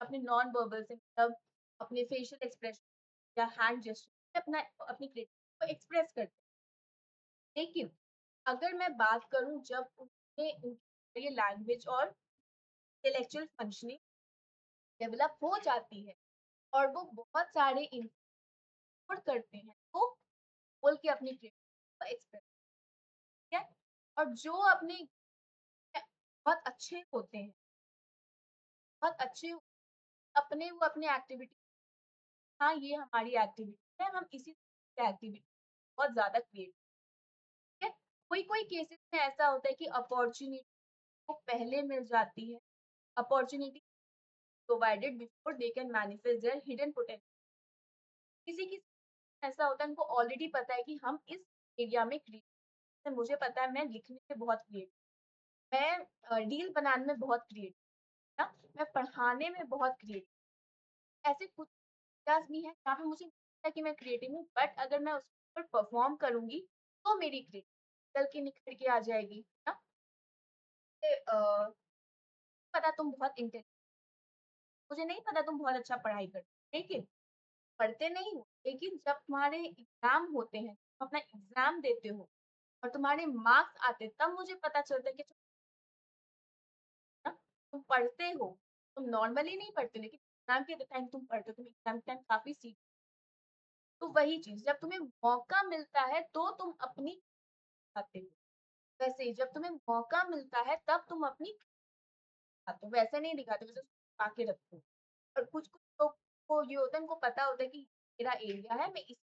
अपने नॉन वर्बल से, मतलब अपने फेशियल एक्सप्रेशन या हैंड जेस्चर अपना अपनी क्रिएटिविटी को एक्सप्रेस करते हैं। लेकिन अगर मैं बात करूं जब उनके ये लैंग्वेज और इंटेलेक्चुअल फंक्शनिंग डेवलप हो जाती है और वो बहुत सारे इनपुट करते हैं, तो बोल के अपनी क्रिएटिविटी को एक्सप्रेस, ठीक है। और जो अपने बहुत अच्छे होते हैं, बहुत अच्छे अपने वो अपने एक्टिविटी, हाँ ये हमारी एक्टिविटी है, हम इसी एक्टिविटी बहुत ज्यादा क्रिएट, ठीक है। कोई कोई केसेस में ऐसा होता है कि अपॉर्चुनिटी को पहले मिल जाती है, opportunity provided before they can manifest their hidden potential. किसी की ऐसा होता है उनको ऑलरेडी पता है कि हम इस एरिया में क्रिएट, मुझे पता है मैं लिखने में बहुत क्रिएट, मैं डील बनाने में बहुत क्रिएट ना, मैं पढ़ाने में बहुत क्रिएट, ऐसे कुछ एरियाज़ भी हैं जहाँ पे मुझे लगता है कि मैं क्रिएटिव हूँ, बट अगर मैं उस पर परफ़ॉर्म करूँगी, तो मेरी क्रिएटिविटी निकल के निखर के आ जाएगी, है ना? पता तुम बहुत मुझे नहीं पता तुम बहुत अच्छा पढ़ाई करते हो, लेकिन पढ़ते नहीं हो, लेकिन जब तुम्हारे एग्ज़ाम होते हैं, तुम अपना एग्ज़ाम देते हो और तुम्हारे मार्क्स आते हैं, तब मुझे पता चलता है कि ना तुम पढ़ते हो। तुम नॉर्मली नहीं पढ़ते, लेकिन एग्ज़ाम के टाइम तुम पढ़ते हो, तुम एग्ज़ाम के टाइम काफ़ी सीख। तो वही चीज़, जब तुम्हें मौका मिलता है, तो तुम अपनी आते हो। वैसे ही जब तुम्हें मौका मिलता है, तब तुम अपनी दिखाते हो, वैसे नहीं दिखाते, वैसे छुपा के रखते हो। और कुछ-कुछ लोग को ये होता है, उनको पता होता है कि मेरा एरिया है, मैं इसका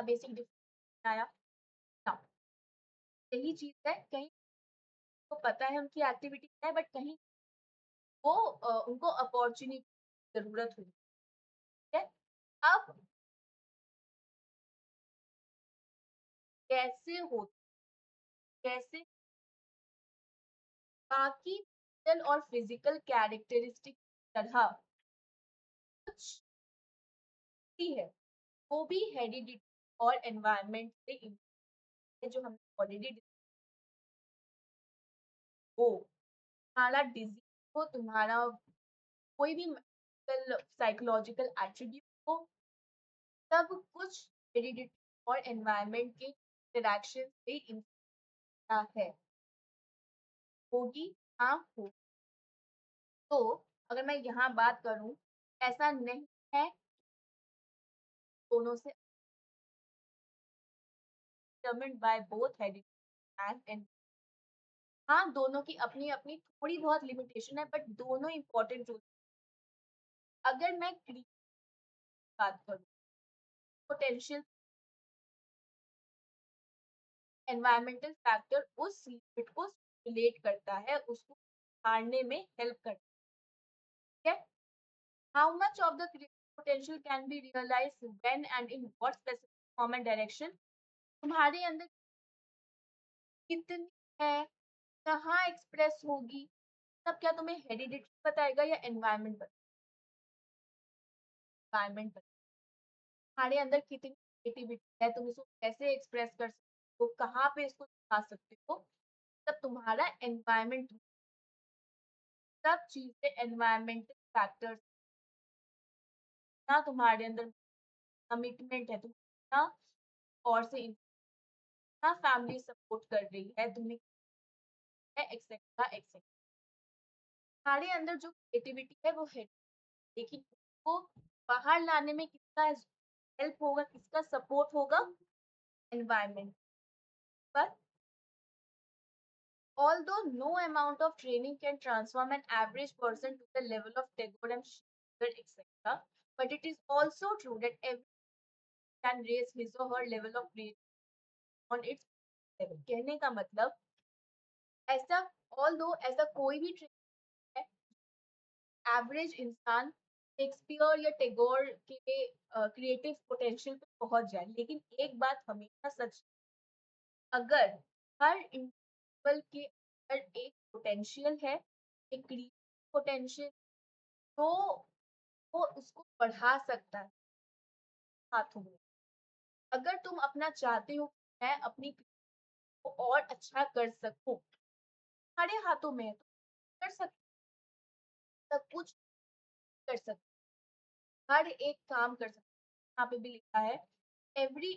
बेसिक डिफरेंस आया ना, यही चीज़ है, कहीं को पता है उनकी एक्टिविटी क्या है, बट कहीं वो उनको अपॉर्च्युनिटी ज़रूरत होती है। अब कैसे हो कैसे बाकी मेंटल और फिज़िकल कैरेक्टरिस्टिक की तरह कुछ भी है, वो भी हेरिडिटी और एनवायरनमेंट से है, जो हमने ऑलरेडी वो तुम्हारा डिज़ीज़ हो, तुम्हारा कोई भी मेंटल साइकोलॉजिकल एट्रिब्यूट हो, सब कुछ हेरिडिटी और एनवायरनमेंट के इंटरैक्शन से इनका है। होगी, हाँ हो। तो अगर मैं यहाँ बात करूँ, ऐसा नहीं है दोनों से determined by both heredity and हाँ, दोनों की अपनी-अपनी थोड़ी बहुत लिमिटेशन है, बट दोनों इम्पोर्टेंट होते हैं। अगर मैं क्रिएटिव बात करूँ, पोटेंशियल एनवायरमेंटल फैक्टर उस लिमिट को स्टिमुलेट करता है, उसको हारने में हेल्प करता है। How much of the creative potential can be realised when and in what specific form and direction? तुम्हारे अंदर कितनी है, कहाँ एक्सप्रेस होगी, तब क्या तुम्हें हेरिडिटी बताएगा या एनवायरनमेंट तुम्हारे अंदर कितनी क्रिएटिविटी है, तुम इसको कैसे एक्सप्रेस कर सकते हो, कहाँ पे इसको दिखा सकते हो, तब तुम्हारा एनवायरनमेंट सब चीज़ें एनवायरमेंटल फैक्टर्स ना तुम्हारे अंदर कमिटमेंट है, तुम ना और से इतना फैमिली सपोर्ट कर रही है, तुम्हें है एक्सेट्रा एक्सेट्रा। तुम्हारे अंदर जो क्रिएटिविटी है वो है, लेकिन उसको बाहर लाने में किसका हेल्प होगा, किसका सपोर्ट होगा? एनवायरनमेंट पर। Although no amount of training can transform an average person to the level of Tagore and Shakespeare, etc., but it is also true that everyone can raise his or her level of creativity on its level. कहने का मतलब ऐसा ऐसा कोई भी training है, average इंसान Shakespeare या टैगोर के क्रिएटिव पोटेंशियल पे पहुंच जाए, लेकिन एक बात हमेशा सच, अगर हर इंडिविजुअल के अंदर एक पोटेंशियल है, एक क्रिएटिव पोटेंशियल, तो वो उसको बढ़ा सकता है हाथों में। अगर तुम अपना चाहते हो कि मैं अपनी को और अच्छा कर सकूं, तुम्हारे हाथों में है, तुम कर सकते, सब कुछ कर सकते, हर एक काम कर सकते। यहाँ पे भी लिखा है every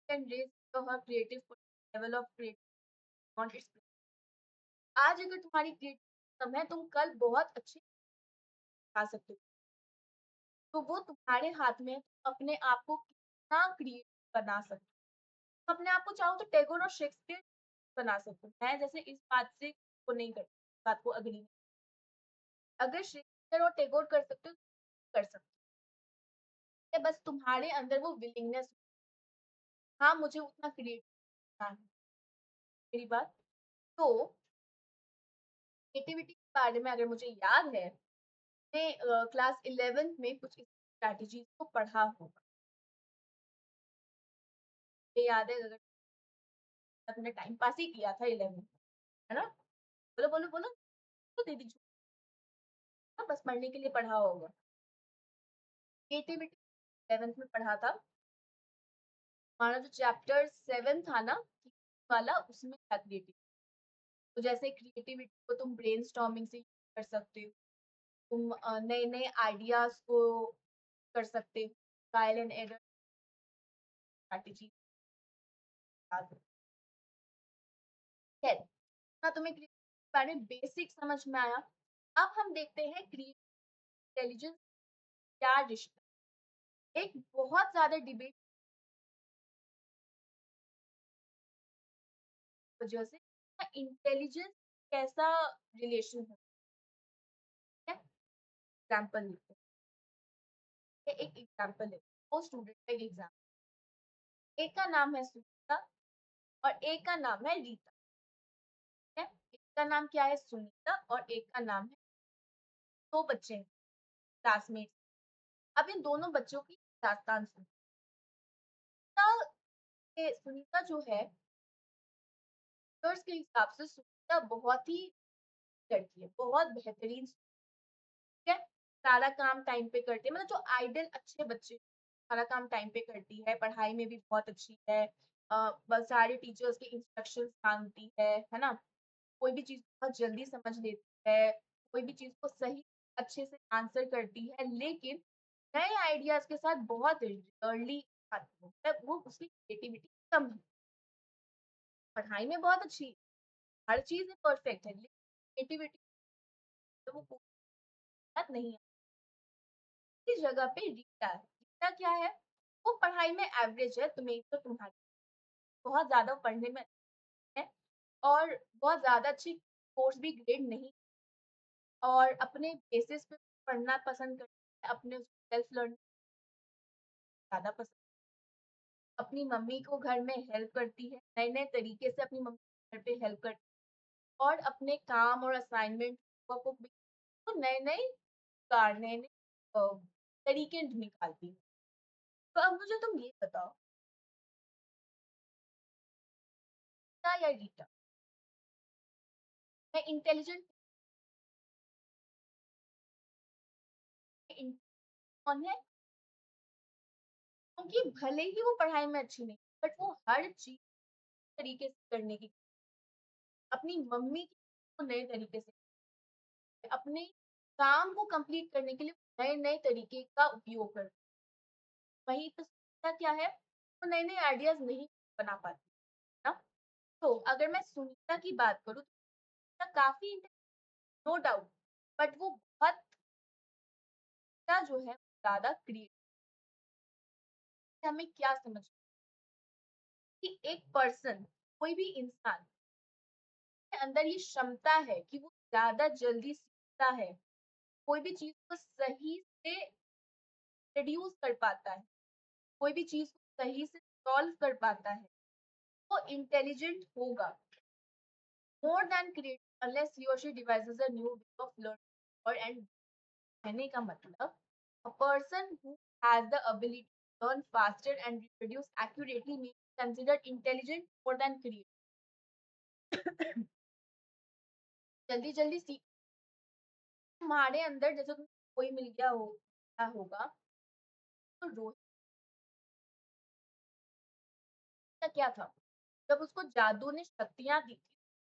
can raise her creative level of creative on its. आज अगर तुम्हारी क्रिएटिव कम है, तुम कल बहुत अच्छे खा सकते हो, तो वो तुम्हारे हाथ में है, तुम अपने आप को कितना क्रिएटिव बना सकते हो। अपने आप को चाहो तो टैगोर और शेक्सपियर बना सकते हो। मैं जैसे इस बात से वो नहीं करती, बात को अग्री नहीं। अगर शेक्सपियर और टैगोर कर सकते हो, तो कर सकते हो। बस तुम्हारे अंदर वो विलिंगनेस, हाँ मुझे उतना क्रिएटिव करना है, मेरी बात। तो क्रिएटिविटी के बारे में अगर मुझे याद है, मैंने क्लास 11th में कुछ स्ट्रैटेजीज को पढ़ा होगा, मुझे याद है, अगर तुमने टाइम पास ही किया था 11th, है ना? बोलो बोलो बोलो, तो दीदी झूठ, हाँ, बस पढ़ने के लिए पढ़ा होगा। क्रिएटिविटी 11th में पढ़ा था। हमारा जो चैप्टर 7 था ना वाला, उसमें था क्रिएटिविटी। तो जैसे क्रिएटिविटी को तुम ब्रेनस्टॉर्मिंग से कर सकते हो, तुम नए नए आइडियाज को कर सकते हो, ट्रायल एंड एरर स्ट्रैटेजी। खैर, ना तुम्हें क्रिएटिविटी के बारे में बेसिक समझ में आया। अब हम देखते हैं क्रिएटिव इंटेलिजेंस क्या रिश्ता। एक बहुत ज्यादा डिबेट वजह से इंटेलिजेंस कैसा रिलेशन है। एग्जाम्पल लेते हैं, एक एग्जाम्पल है, वो स्टूडेंट का एक एग्जाम, एक का नाम है सुनीता और एक का नाम है रीता। है, एक का नाम क्या है सुनीता और एक का नाम है, दो बच्चे हैं क्लासमेट। अब इन दोनों बच्चों की दास्तान सुनीता जो है, के हिसाब से सुनीता बहुत ही लड़की है, बहुत बेहतरीन, ठीक है। सारा काम टाइम पे करती है, मतलब जो आइडल अच्छे बच्चे, सारा काम टाइम पे करती है, पढ़ाई में भी बहुत अच्छी है, बस सारे टीचर्स के इंस्ट्रक्शंस मांगती है ना। कोई भी चीज बहुत जल्दी समझ लेती है, कोई भी चीज को सही अच्छे से आंसर करती है, लेकिन नए आइडियाज के साथ बहुत अर्ली आती है, मतलब वो उसकी क्रिएटिविटी कम है। पढ़ाई में बहुत अच्छी है, हर चीज में परफेक्ट है, लेकिन क्रिएटिविटी तो वो कोई बात नहीं है। इस जगह पे रीता है। रीता क्या है, वो पढ़ाई में एवरेज है, तुम्हें तो तुम्हारी बहुत ज्यादा पढ़ने में है, और बहुत ज्यादा अच्छी कोर्स भी ग्रेड नहीं, और अपने बेसिस पे पढ़ना पसंद करती है, अपने सेल्फ लर्निंग ज्यादा पसंद, अपनी मम्मी को घर में हेल्प करती है, नए नए तरीके से अपनी मम्मी को घर पे हेल्प करती है, और अपने काम और असाइनमेंट को भी तो नए नए नए नए तरीके निकालती है। तो अब मुझे तुम ये बताओ, रीता या रीटा मैं इंटेलिजेंट कौन है? क्योंकि भले ही वो पढ़ाई में अच्छी नहीं, बट वो हर चीज तरीके से करने की, अपनी मम्मी को नए तरीके से, अपने काम को कंप्लीट करने के लिए नए नए तरीके का उपयोग कर, वही तो सुनीता क्या है, वो नए नए आइडियाज नहीं बना पाती ना। तो अगर मैं सुनीता की बात करूँ तो काफी नो डाउट, बट वो बहुत जो है ज्यादा क्रिएटिव। हमें क्या समझ कि एक पर्सन, कोई भी इंसान के अंदर ये क्षमता है कि वो ज्यादा जल्दी सीखता है, कोई भी चीज को सही से रिड्यूस कर पाता है, कोई भी चीज को सही से सॉल्व कर पाता है, वो इंटेलिजेंट होगा more than create unless he or she devises a new way of learning or and कहने का मतलब a person who has the ability to learn faster and reproduce accurately may be considered intelligent more than create। जल्दी जल्दी सीख, तुम्हारे अंदर जैसे तुम्हें कोई मिल गया हो होगा, तो रोहित का क्या था, जब उसको जादू ने शक्तियां दी थी,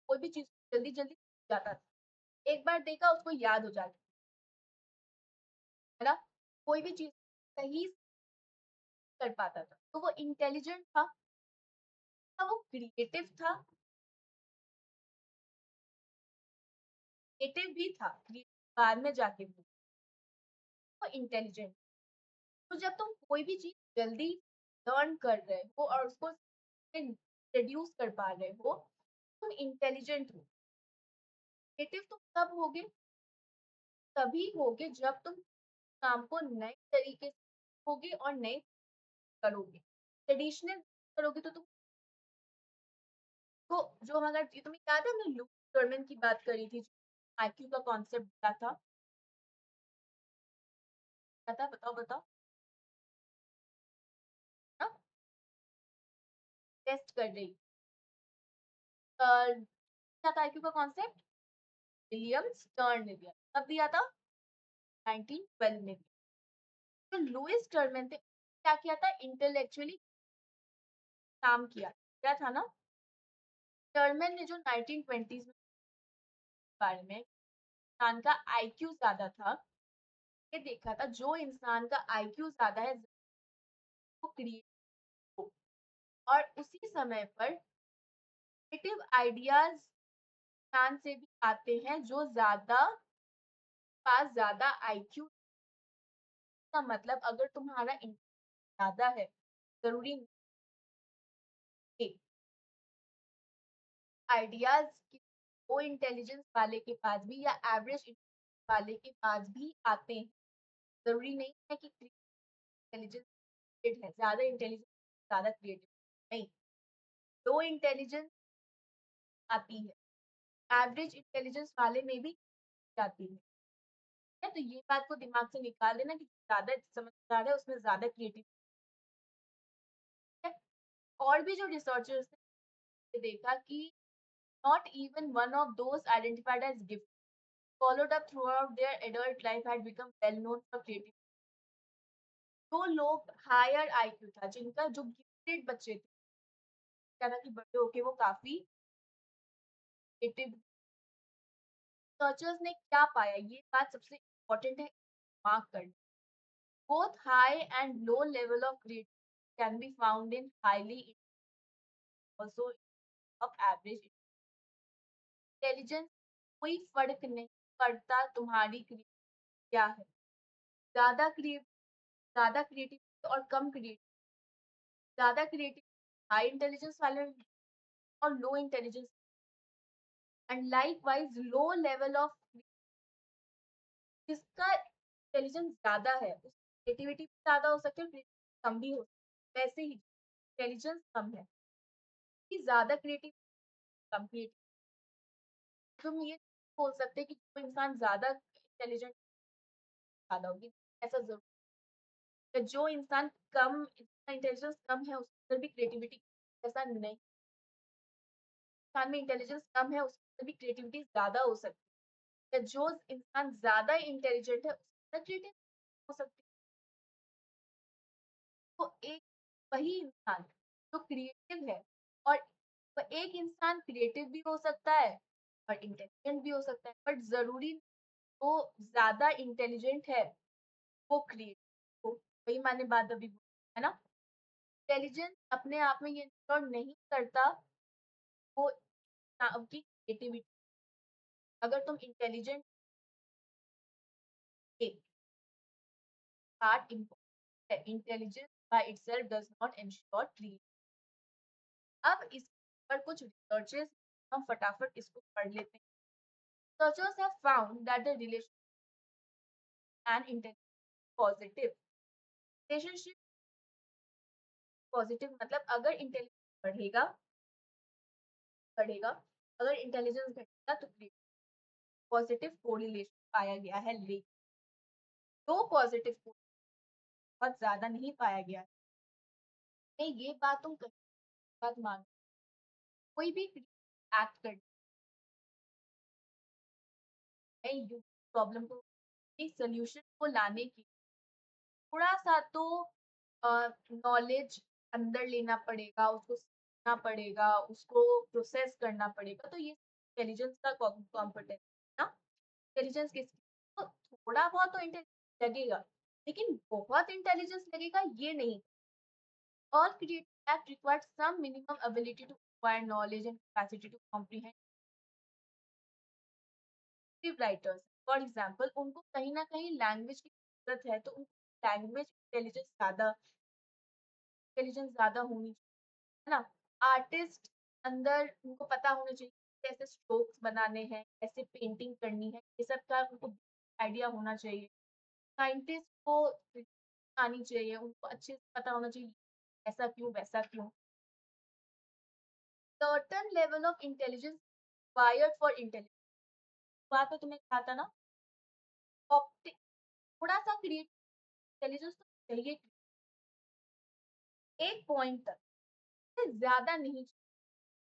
कोई भी चीज जल्दी जल्दी सीख जाता था, एक बार देखा उसको याद हो जाती है ना, कोई भी चीज सही कर पाता था, तो वो इंटेलिजेंट था, वो क्रिएटिव था, क्रिएटिव भी था, बाद में जाके भी वो इंटेलिजेंट। तो जब तुम कोई भी चीज जल्दी लर्न कर रहे हो और उसको रिड्यूस कर पा रहे हो, तुम इंटेलिजेंट हो। क्रिएटिव तुम कब होगे, तभी होगे जब तुम काम को नए तरीके से होगे और नए करोगे। ट्रेडिशनल करोगे तो तुम तो जो अगर तुम्हें याद है हमने लुक टर्मन की बात करी थी, आईक्यू का कॉन्सेप्ट दिया था, क्या था बताओ बताओ ना, टेस्ट कर रही, क्या था आईक्यू का कॉन्सेप्ट, विलियम स्टर्न ने दिया, कब दिया था, 1912 में। जो लुइस टर्मन थे, क्या किया था, इंटेलेक्चुअली काम किया। क्या था ना, टर्मन ने जो 1920s में बारे में इंसान का आईक्यू ज्यादा था, ये देखा था जो इंसान का आईक्यू ज्यादा है वो क्रिएटिव हो, और उसी समय पर क्रिएटिव आइडियाज इंसान से भी आते हैं जो ज्यादा पास ज्यादा आईक्यू का मतलब अगर तुम्हारा ज्यादा है, जरूरी नहीं आइडियाज वो इंटेलिजेंस वाले के पास भी या एवरेज वाले के पास भी आते हैं। जरूरी नहीं है कि इंटेलिजेंस है, ज्यादा इंटेलिजेंस ज्यादा क्रिएटिव नहीं, लो इंटेलिजेंस आती है, एवरेज इंटेलिजेंस वाले में भी आती है। तो ये बात को दिमाग से निकाल देना कि ज्यादा समझदार है उसमें ज्यादा क्रिएटिव है। और भी जो रिसर्चर्स ने देखा कि not even one of those identified as gifted followed up throughout their adult life had become well known for creativity। जो लोग हायर आईक्यू था, जिनका जो गिफ्टेड बच्चे थे, क्या था कि बड़े होके वो काफी क्रिएटिव। रिसर्चर्स ने क्या पाया, ये बात सबसे इम्पोर्टेंट है मार्क करना। Both high and low level of creativity can be found in highly also of average intelligence. कोई फर्क नहीं पड़ता तुम्हारी क्या है, ज्यादा क्रिएटिव, ज्यादा क्रिएटिव और कम क्रिएटिव, ज्यादा क्रिएटिव हाई इंटेलिजेंस वाले और low intelligence, and likewise low level of जिसका इंटेलिजेंस ज्यादा है उसकी क्रिएटिविटी भी ज्यादा हो सकती है, कम भी हो सकती है। वैसे ही इंटेलिजेंस कम है कि ज्यादा क्रिएटिव कम क्रिएटिव। तुम ये बोल सकते हैं कि जो इंसान ज्यादा इंटेलिजेंट ज्यादा होगी, ऐसा जरूर है। जो इंसान कम इंटेलिजेंस कम है उसके अंदर भी क्रिएटिविटी, ऐसा नहीं, इंसान में इंटेलिजेंस कम है उसके अंदर भी क्रिएटिविटी ज्यादा हो सकती है। जो इंसान ज्यादा इंटेलिजेंट है उसके अंदर क्रिएटिव हो सकती है। तो एक वही इंसान जो क्रिएटिव है, और एक इंसान क्रिएटिव भी हो सकता है और इंटेलिजेंट भी हो सकता है, बट जरूरी वो ज्यादा इंटेलिजेंट है वो क्रिएटिव हो। वही मैंने बात अभी बोली है ना, इंटेलिजेंस अपने आप में ये इंश्योर नहीं करता वो आपकी क्रिएटिविटी। अगर तुम intelligent part intelligence by itself does not ensure creativity. अब इस पर कुछ रिसर्चेस, हम फटाफट इसको पढ़ लेते हैं। Researchers have found that the relation and intelligence positive relationship, positive मतलब अगर इंटेलिजेंस बढ़ेगा बढ़ेगा, अगर इंटेलिजेंस घटेगा तो पॉजिटिव कोरिलेशन पाया गया है, लेकिन दो पॉजिटिव बहुत ज्यादा नहीं पाया गया। नहीं, ये बात तुम कहीं बात मान, कोई भी एक्ट कर प्रॉब्लम को एक सोल्यूशन को लाने की थोड़ा सा तो नॉलेज अंदर लेना पड़ेगा, उसको सीखना पड़ेगा, उसको प्रोसेस करना पड़ेगा। तो ये इंटेलिजेंस का कॉम्पिटेंस ना, इंटेलिजेंस किस तो थोड़ा बहुत तो इंटेलिजेंस लगेगा, लेकिन बहुत इंटेलिजेंस लगेगा ये नहीं। All creative act requires some minimum ability to acquire knowledge and capacity to comprehend writers. For example उनको कहीं ना कहीं लैंग्वेज की जरूरत है, तो उनको लैंग्वेज इंटेलिजेंस ज्यादा होनी चाहिए, है ना। आर्टिस्ट अंदर उनको पता होना चाहिए कैसे स्ट्रोक्स बनाने हैं, कैसे पेंटिंग करनी है, ये सब का उनको आइडिया होना चाहिए। साइंटिस्ट को आनी चाहिए, उनको अच्छे से पता होना चाहिए ऐसा क्यों वैसा क्यों। Certain level of intelligence wired for intelligence, बात तो तुम्हें कहा था ना, ऑप्टिक थोड़ा सा क्रिएटिव इंटेलिजेंस तो चाहिए एक पॉइंट तक, से ज्यादा नहीं,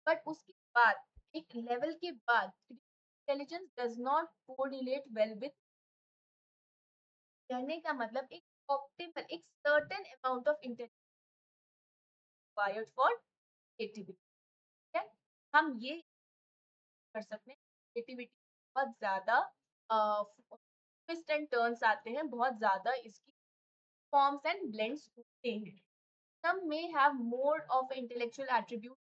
बट उसके बाद एक लेवल के बाद intelligence does not correlate well with, कहने का मतलब एक ऑप्टिमल एक certain amount of intelligence required for creativity. ठीक है, हम ये कर सकते हैं क्रिएटिविटी बहुत ज्यादा ट्विस्ट एंड टर्न्स आते हैं, बहुत ज्यादा इसकी फॉर्म्स एंड ब्लेंड्स होते हैं। some may have more of intellectual attributes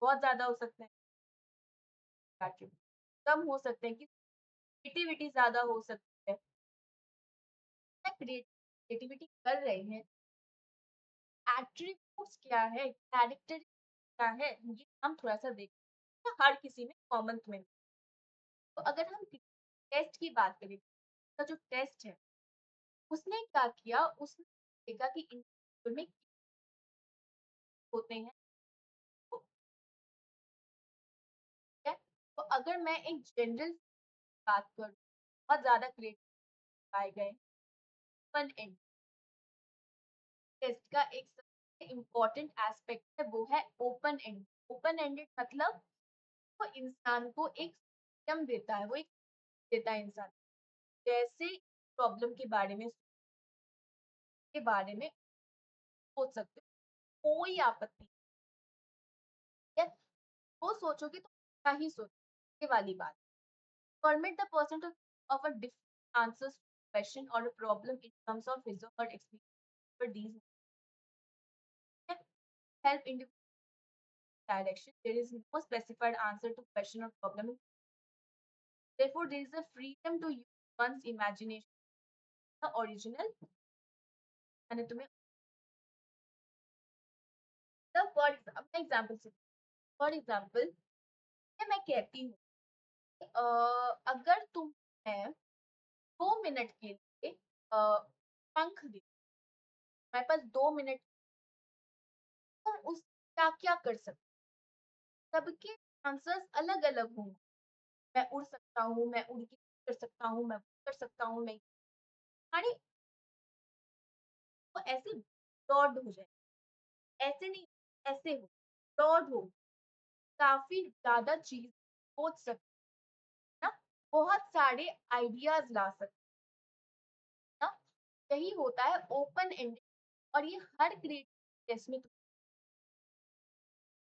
बहुत ज्यादा हो सकते हैं attribute कम हो सकते हैं कि क्रिएटिविटी ज्यादा हो सकती है। क्रिएटिविटी कर रहे हैं, एट्रीब्यूट्स क्या है, कैरेक्टर क्या है, ये हम थोड़ा सा देखते हैं हर किसी में कॉमन में। तो अगर हम टेस्ट की बात करें, तो जो टेस्ट है उसने क्या किया, उसने देखा कि इंडिविजुअल में होते हैं। तो क्या, तो अगर मैं एक जनरल बात करूँ, बहुत ज्यादा क्रिएटिव पाए गए ओपन एंड टेस्ट का एक सबसे इम्पोर्टेंट एस्पेक्ट है, वो है ओपन एंड। ओपन एंडेड मतलब वो इंसान को एक फ्रीडम देता है, वो एक देता है इंसान जैसे प्रॉब्लम के बारे में सोच सकते हो, कोई आपत्ति नहीं है। वो सोचोगे तो क्या ही सोच, ये वाली बात। Permit the person to of a different answers question और a problem in terms of his और her experience for these help in direction. There is no specified answer to question or problem. Therefore, there is a freedom to use one's imagination, the original. मैंने तुम्हें the for अपना example से for example मैं कहती हूँ अगर तुम है 2 मिनट के लिए पंख दे, मेरे पास 2 मिनट, तुम उस क्या क्या कर सकते, सबके आंसर्स अलग अलग होंगे। मैं उड़ सकता हूँ, मैं उड़ के कर सकता हूँ, मैं कर सकता हूँ, मैं अरे वो ऐसे ब्रॉड हो जाए, ऐसे नहीं, ऐसे हो, ब्रॉड हो, काफी ज्यादा चीज सोच सकते ना, बहुत सारे आइडियाज ला सकते ना। यही होता है ओपन एंडेड, और ये हर क्रिएटिव टेस्ट में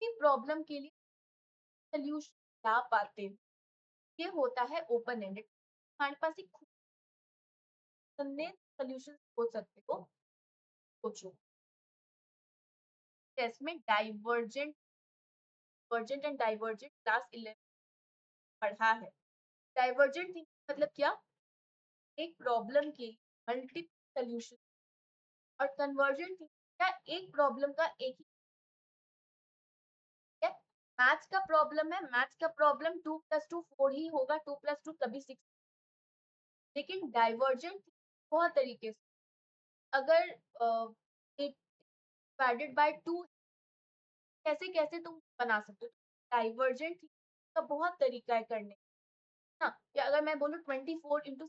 किसी प्रॉब्लम के लिए सोल्यूशन ला पाते हो, ये होता है ओपन एंडेड। हमारे पास एक खुद ने सोल्यूशन सोच सकते हो, सोचो। टेस्ट में डाइवर्जेंट एंड डाइवर्जेंट क्लास 11 पढ़ा है। डाइवर्जेंट थिंकिंग मतलब क्या, एक प्रॉब्लम के मल्टीपल सोल्यूशन, और कन्वर्जेंट थिंकिंग क्या, एक प्रॉब्लम का एक ही है। मैथ्स का प्रॉब्लम है, मैथ्स का प्रॉब्लम 2+2 4 ही होगा, 2+2 कभी 6। लेकिन डाइवर्जेंट बहुत तरीके से, अगर 8 डिवाइडेड बाय 2 कैसे कैसे तुम बना सकते हो, डाइवर्जेंट का बहुत तरीका है करने ना। या अगर मैं बोलूँ 24 इंटू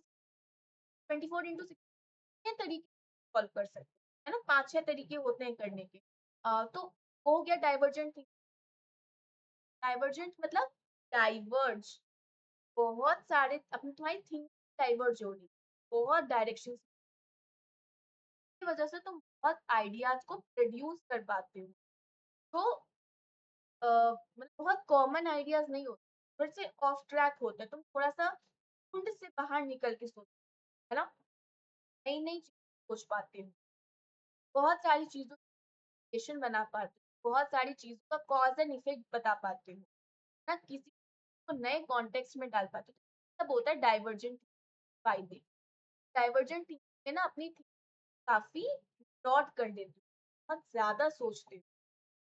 तरीके सॉल्व कर सकते हैं, है ना, 5-6 तरीके होते हैं करने के। तो हो गया डाइवर्जेंट थिंकिंग। डाइवर्जेंट मतलब डाइवर्ज, बहुत सारे अपनी तुम्हारी थिंकिंग डाइवर्ज हो रही, बहुत डायरेक्शन की वजह से तुम बहुत आइडियाज को प्रोड्यूस कर पाते हो। तो मतलब बहुत कॉमन आइडियाज नहीं होते, थोड़े से ऑफ ट्रैक होते हैं, तुम थोड़ा सा कुंड से बाहर निकल के सोचो, है ना, नई नई चीज सोच पाते हो, बहुत सारी चीजों रिलेशन बना पाते हो, बहुत सारी चीजों का कॉज एंड इफेक्ट बता पाते हो ना, किसी को नए कॉन्टेक्स्ट में डाल पाते हो। तो सब होता है डाइवर्जेंट फायदे। डाइवर्जेंट थिंकिंग में ना अपनी काफी ब्रॉड कर देते हो, बहुत ज्यादा सोचते हो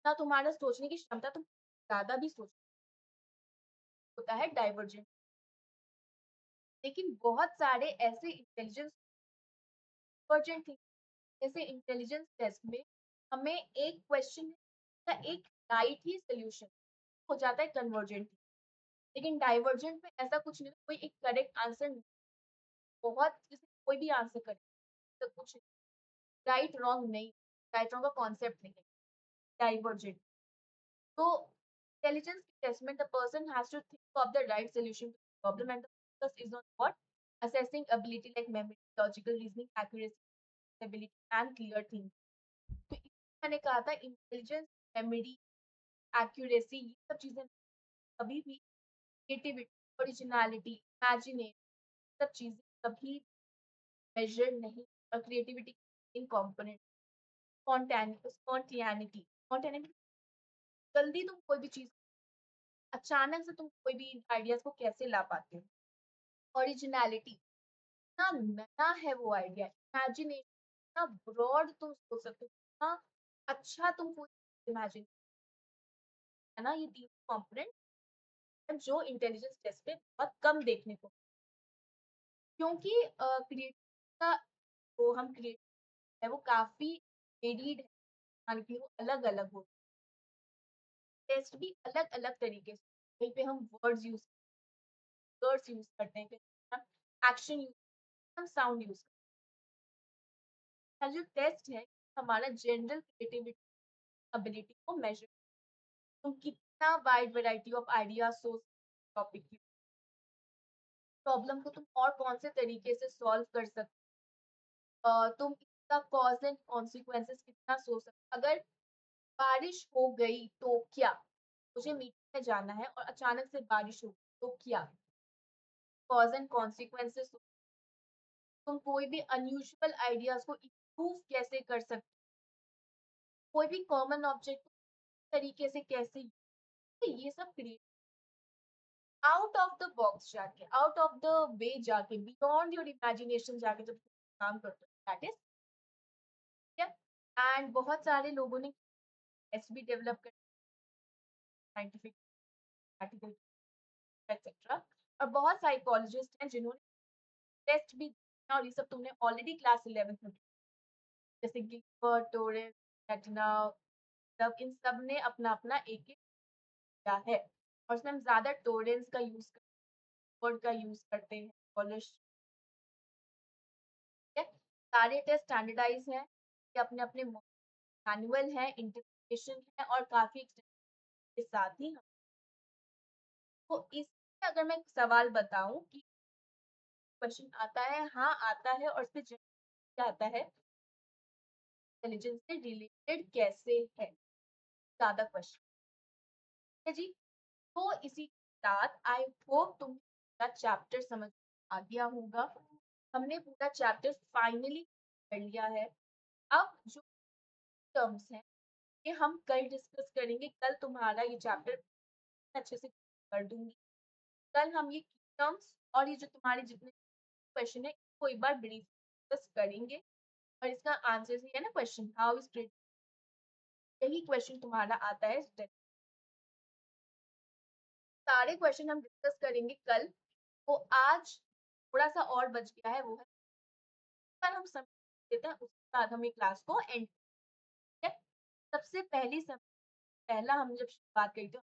ना, तुम्हारा सोचने की क्षमता तुम ज्यादा भी सोच, होता है डाइवर्जेंट। लेकिन बहुत सारे ऐसे इंटेलिजेंस डाइवर्जेंट थिंकिंग, जैसे इंटेलिजेंस टेस्ट में हमें एक क्वेश्चन का एक राइट ही सोल्यूशन हो जाता है कन्वर्जेंट। लेकिन डाइवर्जेंट में ऐसा कुछ नहीं, कोई एक करेक्ट आंसर नहीं, बहुत जैसे कोई भी आंसर करे तो कुछ राइट रॉन्ग नहीं, राइट रॉन्ग का कॉन्सेप्ट नहीं है डाइवर्जेंट। तो intelligence assessment, the person has to think of the right solution to the problem, and the focus is on what, assessing ability like memory, logical reasoning, accuracy, ability and clear thinking. तो इसमें मैंने कहा था intelligence, memory, accuracy, ये सब चीजें कभी भी क्रिएटिविटी, ओरिजिनलिटी, इमेजिनेशन, सब चीजें कभी मेजर नहीं। और creativity in component, spontaneity, spontaneity, जल्दी तुम कोई भी चीज, अचानक से तुम कोई भी आइडियाज को कैसे ला पाते हो। ओरिजिनलिटी, इतना नया है वो आइडिया। इमेजिनेशन, इतना ब्रॉड तुम सोच सकते हो, इतना अच्छा तुम कोई इमेजिन, है ना। ये तीन कंपोनेंट जो इंटेलिजेंस टेस्ट पे बहुत कम देखने को, क्योंकि क्रिएटिव का जो हम क्रिएट है वो काफी वेरिड है, मान कि वो अलग अलग हो। टेस्ट भी अलग अलग तरीके से, कहीं पे हम वर्ड्स यूज करते हैं, कहीं हम एक्शन यूज, हम साउंड यूज करते हैं। जो टेस्ट है हमारा जनरल क्रिएटिविटी एबिलिटी को मेजर, तुम कितना वाइड वैरायटी ऑफ आइडिया सोच, टॉपिक की प्रॉब्लम को तुम और कौन से तरीके से सॉल्व कर सकते, तुम इसका कॉज एंड कॉन्सिक्वेंसेस कितना सोच सकते। अगर बारिश हो गई तो क्या, मुझे मीटिंग में जाना है और अचानक से बारिश हो गई तो क्या, कॉज एंड कॉन्सिक्वेंसेस। तुम कोई भी अनयूजुअल आइडियाज को इम्प्रूव कैसे कर सकते, कोई भी कॉमन ऑब्जेक्ट तरीके से कैसे, तो ये सब create out of the box जाके, आउट ऑफ द वे जाके, बियॉन्ड योर इमेजिनेशन जाके जब काम करते हो, दैट इज। एंड बहुत सारे लोगों ने टेस्ट भी डेवलप कर, साइंटिफिक आर्टिकल एक्सेट्रा, और बहुत साइकोलॉजिस्ट हैं जिन्होंने टेस्ट भी दिया, और ये सब तुमने ऑलरेडी क्लास 11th में, जैसे गिलबर्ट, टोरेस, कैटनाव, सब इन सब ने अपना अपना एक एक किया है। और इसमें हम ज्यादा टोरेंस का यूज वर्ड का यूज करते हैं, पॉलिश है। सारे टेस्ट स्टैंडर्डाइज हैं, ये अपने अपने मैनुअल है, इंटरप्रिटेशन है, और काफी के साथ ही तो इसमें अगर मैं सवाल बताऊं कि क्वेश्चन आता है, हाँ आता है, और इसमें क्या आता है, इंटेलिजेंस से रिलेटेड कैसे है, ज्यादा क्वेश्चन है जी। तो इसी के साथ आई होप तुम पूरा चैप्टर समझ आ गया होगा। हमने पूरा चैप्टर फाइनली कर लिया है। अब जो टर्म्स हैं ये हम कल डिस्कस करेंगे, कल तुम्हारा ये चैप्टर अच्छे से कर दूंगी। कल हम ये टर्म्स और ये जो तुम्हारे जितने क्वेश्चन है इसको एक बार ब्रीफ डिस्कस करेंगे, और इसका आंसर ही है ना क्वेश्चन, हाउ इज, यही क्वेश्चन तुम्हारा आता है। सारे क्वेश्चन हम डिस्कस करेंगे कल। तो आज थोड़ा सा और बच गया है, वो है पर हम समझ देते हैं, उसके बाद हम क्लास को एंड है। सबसे पहला हम जब बात करी तो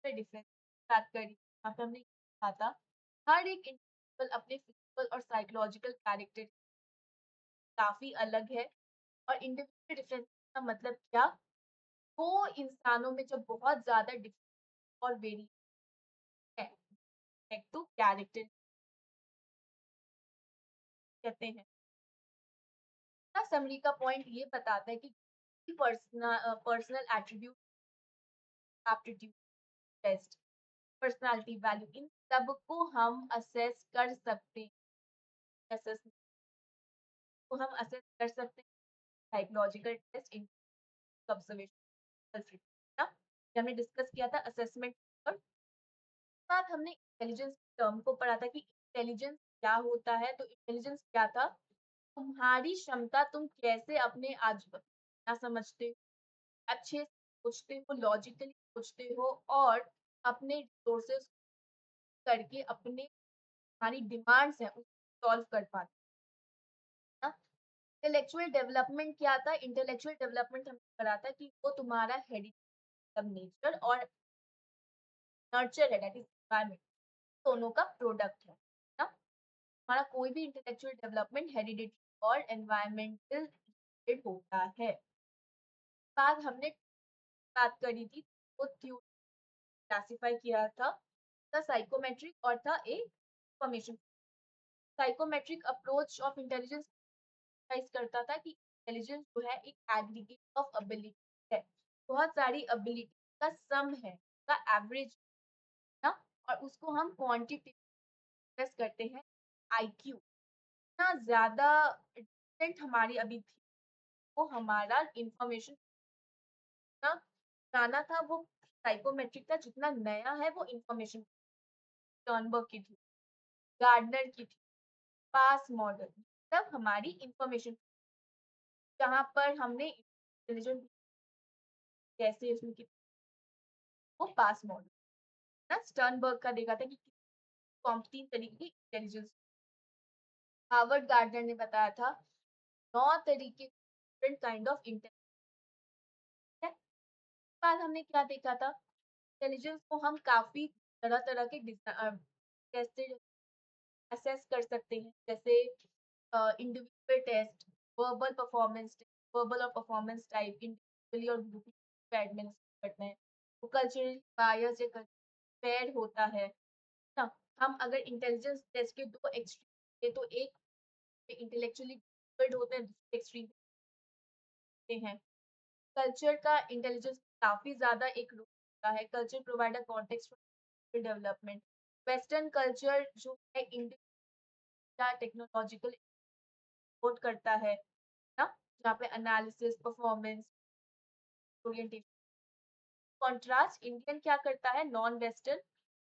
डिफरेंस बात करी, यहाँ पे हमने कहा था हर एक इंडिविजुअल अपने फिजिकल और साइकोलॉजिकल कैरेक्टर काफी अलग है। और इंडिविजुअल डिफरेंस का मतलब क्या, वो इंसानों में जो बहुत ज्यादा डिफरेंस और वेरी है, तो कैरेक्टर कहते हैं ना। समरी का पॉइंट ये बताता है कि personal attribute, aptitude test, personality value, इन सब को हम असेस कर सकते हैं, असेस को हम असेस कर सकते हैं साइकोलॉजिकल टेस्ट, इन ऑब्जर्वेशन, हमने डिस्कस किया था असेसमेंट। और बाद हमने इंटेलिजेंस टर्म को पढ़ा था कि इंटेलिजेंस क्या होता है। तो इंटेलिजेंस क्या था, तुम्हारी क्षमता, तुम कैसे अपने आज क्या समझते हो, अच्छे से सोचते हो, लॉजिकली सोचते हो, और अपने रिसोर्सेज करके अपने हमारी डिमांड्स हैं उसको सॉल्व कर पाते हैं। इंटेलेक्चुअल डेवलपमेंट क्या था, इंटेलेक्चुअल डेवलपमेंट हमें कराता कि वो तुम्हारा हेरिडिटी, नेचर और नर्चर है, दैट इज एनवायरमेंट, दोनों का प्रोडक्ट है ना। हमारा कोई भी इंटेलेक्चुअल डेवलपमेंट हेरिडिटी और एनवायरमेंटल रिलेटेड होता है। बाद हमने बात करी थी, वो थ्योरी क्लासिफाई किया था साइकोमेट्रिक और था एक information. Psychometric approach of intelligence करता था कि इंटेलिजेंस जो है एक एग्रीगेट ऑफ एबिलिटी है, बहुत सारी एबिलिटी का सम है, का एवरेज ना, और उसको हम क्वांटिटी करते हैं आईक्यू। इतना ज्यादा डिफरेंट हमारी अभी थी, वो हमारा इंफॉर्मेशन ना पुराना था, वो साइकोमेट्रिक था, जितना नया है वो इंफॉर्मेशन। टर्नबर्ग की थी, गार्डनर की थी, पास मॉडल, सब हमारी इंफॉर्मेशन, जहाँ पर हमने इंटेलिजेंट कैसे उसमें वो पास मॉडल ना स्टर्नबर्ग का देखा था कि कौन तीन तरीके की इंटेलिजेंस। हार्वर्ड गार्डनर ने बताया था 9 तरीके डिफरेंट काइंड ऑफ इंटेलिजेंस है। बाद हमने क्या देखा था, इंटेलिजेंस को हम काफी तरह तरह के कैसे असेस कर सकते हैं, जैसे individual test, verbal performance, verbal और परफॉर्मेंस टाइप, इंडिविजुअली और ग्रुप एडमिनिस्ट्रेट करते हैं, वो कल्चरल बायस या पेयर होता है ना। हम अगर इंटेलिजेंस टेस्ट के दो एक्सट्रीम तो एक इंटेलेक्चुअली होते हैं, दूसरे एक्सट्रीम हैं। कल्चर का इंटेलिजेंस काफी ज्यादा एक रोल होता है। Culture provide a context for development. Western culture जो है इंडिया टेक्नोलॉजिकल सपोर्ट करता है ना, जहाँ पे analysis, performance, orientation. Contrast Indian क्या करता है, नॉन वेस्टर्न,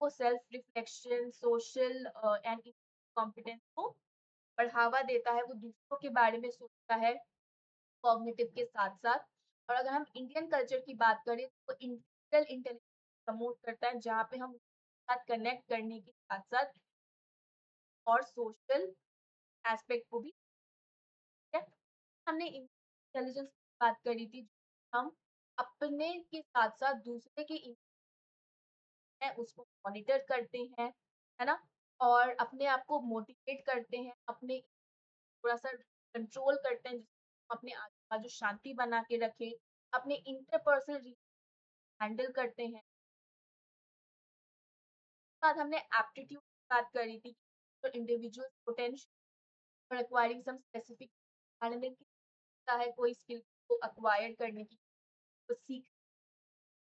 वो self reflection, social and competence को बढ़ावा देता है, वो दूसरों के बारे में सोचता है कॉग्निटिव के साथ साथ। और अगर हम इंडियन कल्चर की बात करें तो इंडिविजुअल इंटेलिजेंस प्रमोट करता है, जहाँ पे हम साथ कनेक्ट करने के साथ साथ और सोशल एस्पेक्ट को भी है। हमने इंटेलिजेंस की बात करी थी, हम अपने के साथ साथ दूसरे के है उसको मॉनिटर करते हैं, है ना, और अपने आप को मोटिवेट करते हैं, अपने थोड़ा सा कंट्रोल करते हैं, अपने आस पास जो शांति बना के रखें, अपने इंटरपर्सनल हैंडल करते हैं। बाद हमने एप्टीट्यूड की बात करी थी, तो individual potential for acquiring some specific है कोई स्किल को एक्वायर करने की, तो सीख।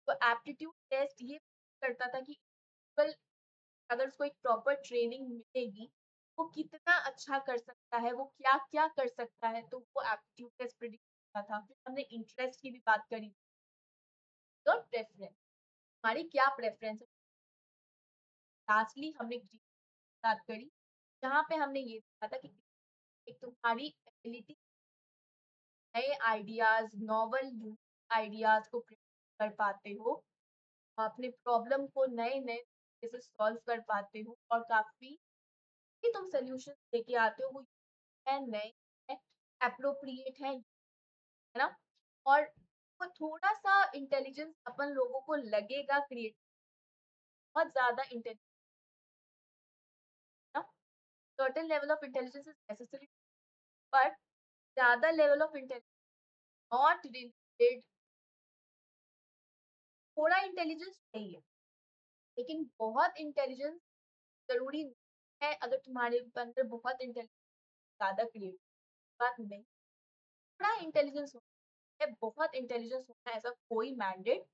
तो एप्टीट्यूड टेस्ट ये करता था कि अगर उसको एक प्रॉपर ट्रेनिंग मिलेगी, वो कितना अच्छा कर सकता है, वो क्या-क्या कर सकता है, तो वो एप्टीट्यूड टेस्ट प्रेडिक्ट करता था। फिर हमने इंटरेस्ट की भी बात करी और प्रेफ़रेंस, हमारी क्या प्रेफ़रेंस है। लास्टली हमने ग्रीक की बात करी, जहाँ पे हमने ये देखा था कि एक तुम्हारी एबिलिटी नए आइडियाज़, नॉवल आइडियाज़ को प्रेज़ेंट कर पाते हो, अपने प्रॉब्लम को नए-नए तरीके से सॉल्व कर पाते हो, और काफ़ी कि तुम सॉल्यूशन लेके आते हो, वो है, नए है, एप्रोप्रिएट है ना? और वो थोड़ा-सा इंटेलिजेंस अपन लोगों को लगेगा क्रिएट, बहुत ज़्यादा ना, certain level of intelligence is necessary, but ज़्यादा level of intelligence not related. थोड़ा इंटेलिजेंस चाहिए, लेकिन बहुत इंटेलिजेंस ज़रूरी है। अगर तुम्हारे अंदर बहुत इंटेलिजेंस ज़्यादा क्रिएट बात नहीं, थोड़ा इंटेलिजेंस होना है, बहुत इंटेलिजेंस होना है, ऐसा कोई मैंडेट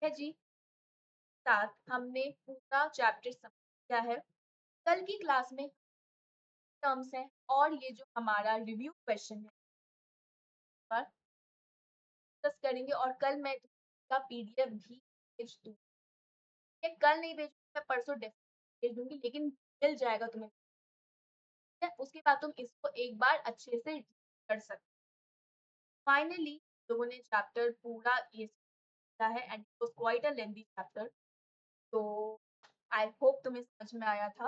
है जी। साथ हमने पूरा चैप्टर समझ लिया है। कल की क्लास में टर्म्स हैं और ये जो हमारा रिव्यू क्वेश्चन है पर डिस्कस करेंगे, और कल मैं इसका पीडीएफ भी भेज दूँ। ये कल नहीं भेजूँगी, मैं परसों डेफिनेटली भेज दूँगी, लेकिन मिल जाएगा तुम्हें, ठीक है? उसके बाद तुम इसको एक बार अच्छे से कर सकते। फाइनली लोगों ने चैप्टर पूरा ये किया है and it was quite a lengthy chapter, तो आई होप तुम्हें समझ में आया था।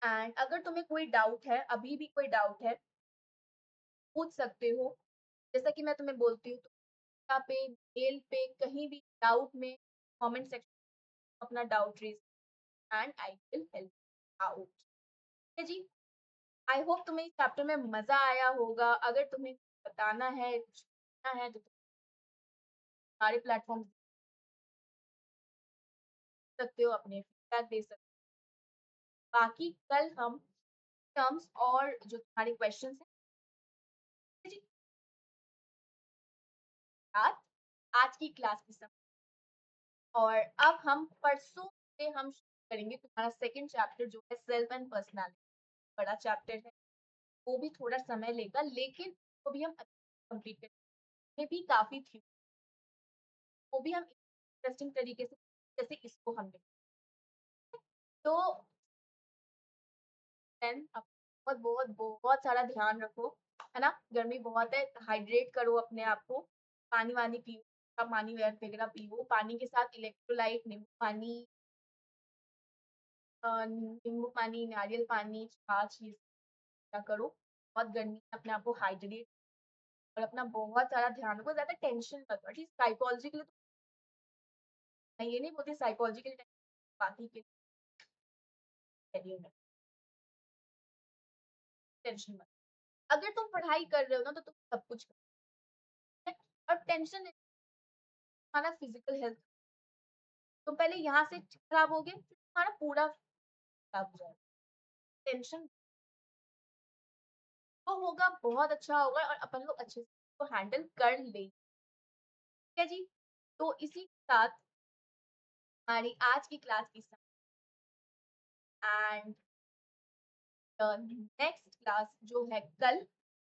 एंड अगर तुम्हें कोई डाउट है, अभी भी कोई डाउट है, पूछ सकते हो। जैसा कि मैं तुम्हें बोलती हूँ, तो यहाँ पे मेल पे कहीं भी डाउट में कमेंट सेक्शन में अपना doubt raise and I will help out. ठीक है जी? आई होप तुम्हें इस चैप्टर में मज़ा आया होगा। अगर तुम्हें बताना है, कुछ पूछना है, तो तुम सारे प्लेटफ़ॉर्म सकते हो, अपने फीडबैक दे सकते हो। बाकी कल हम टर्म्स और जो तुम्हारे क्वेश्चंस हैं जी, आज आज की क्लास की सब और अब हम परसों से हम शुरू करेंगे तुम्हारा सेकंड चैप्टर जो है सेल्फ एंड पर्सनालिटी। बड़ा चैप्टर है, वो भी थोड़ा समय लेगा लेकिन वो भी हम कंप्लीट करेंगे। भी काफी थी, वो भी हम इंटरेस्टिंग तरीके से जैसे इसको हमने तो देन अब बहुत बहुत बहुत सारा ध्यान रखो, है ना? गर्मी बहुत है, हाइड्रेट करो अपने आप को, पानी वानी पियो, आप पानी वगैरह पियो, पानी के साथ इलेक्ट्रोलाइट, नींबू पानी, नींबू पानी, नारियल पानी, छाछ, ये क्या करो। बहुत गर्मी है, अपने आप को हाइड्रेट और अपना बहुत सारा ध्यान रखो, ज्यादा टेंशन मत लो। साइकोलॉजी के लिए तो मैं ये नहीं बोलती साइकोलॉजी के लिए, बाकी के लिए टेंशन मत। अगर तुम पढ़ाई कर रहे हो ना तो तुम सब कुछ कर रहे हो। और टेंशन तुम्हारा फिजिकल हेल्थ, तुम पहले यहाँ से खराब हो गए फिर तुम्हारा पूरा खराब हो जाएगा। टेंशन तो होगा, बहुत अच्छा होगा और अपन लोग अच्छे से को हैंडल कर लेंगे। ठीक है जी, तो इसी के साथ हमारी आज की क्लास की एंड नेक्स्ट क्लास जो है कल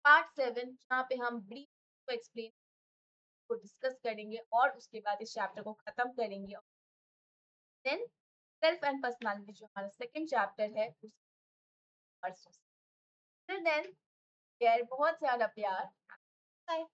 पार्ट 7, जहाँ पे हम ब्रीफ को एक्सप्लेन को डिस्कस करेंगे और उसके बाद इस चैप्टर को खत्म करेंगे। देन सेल्फ एंड पर्सनालिटी जो हमारा सेकंड चैप्टर है उस परसों से। देन यार बहुत ज्यादा प्यार। बाय।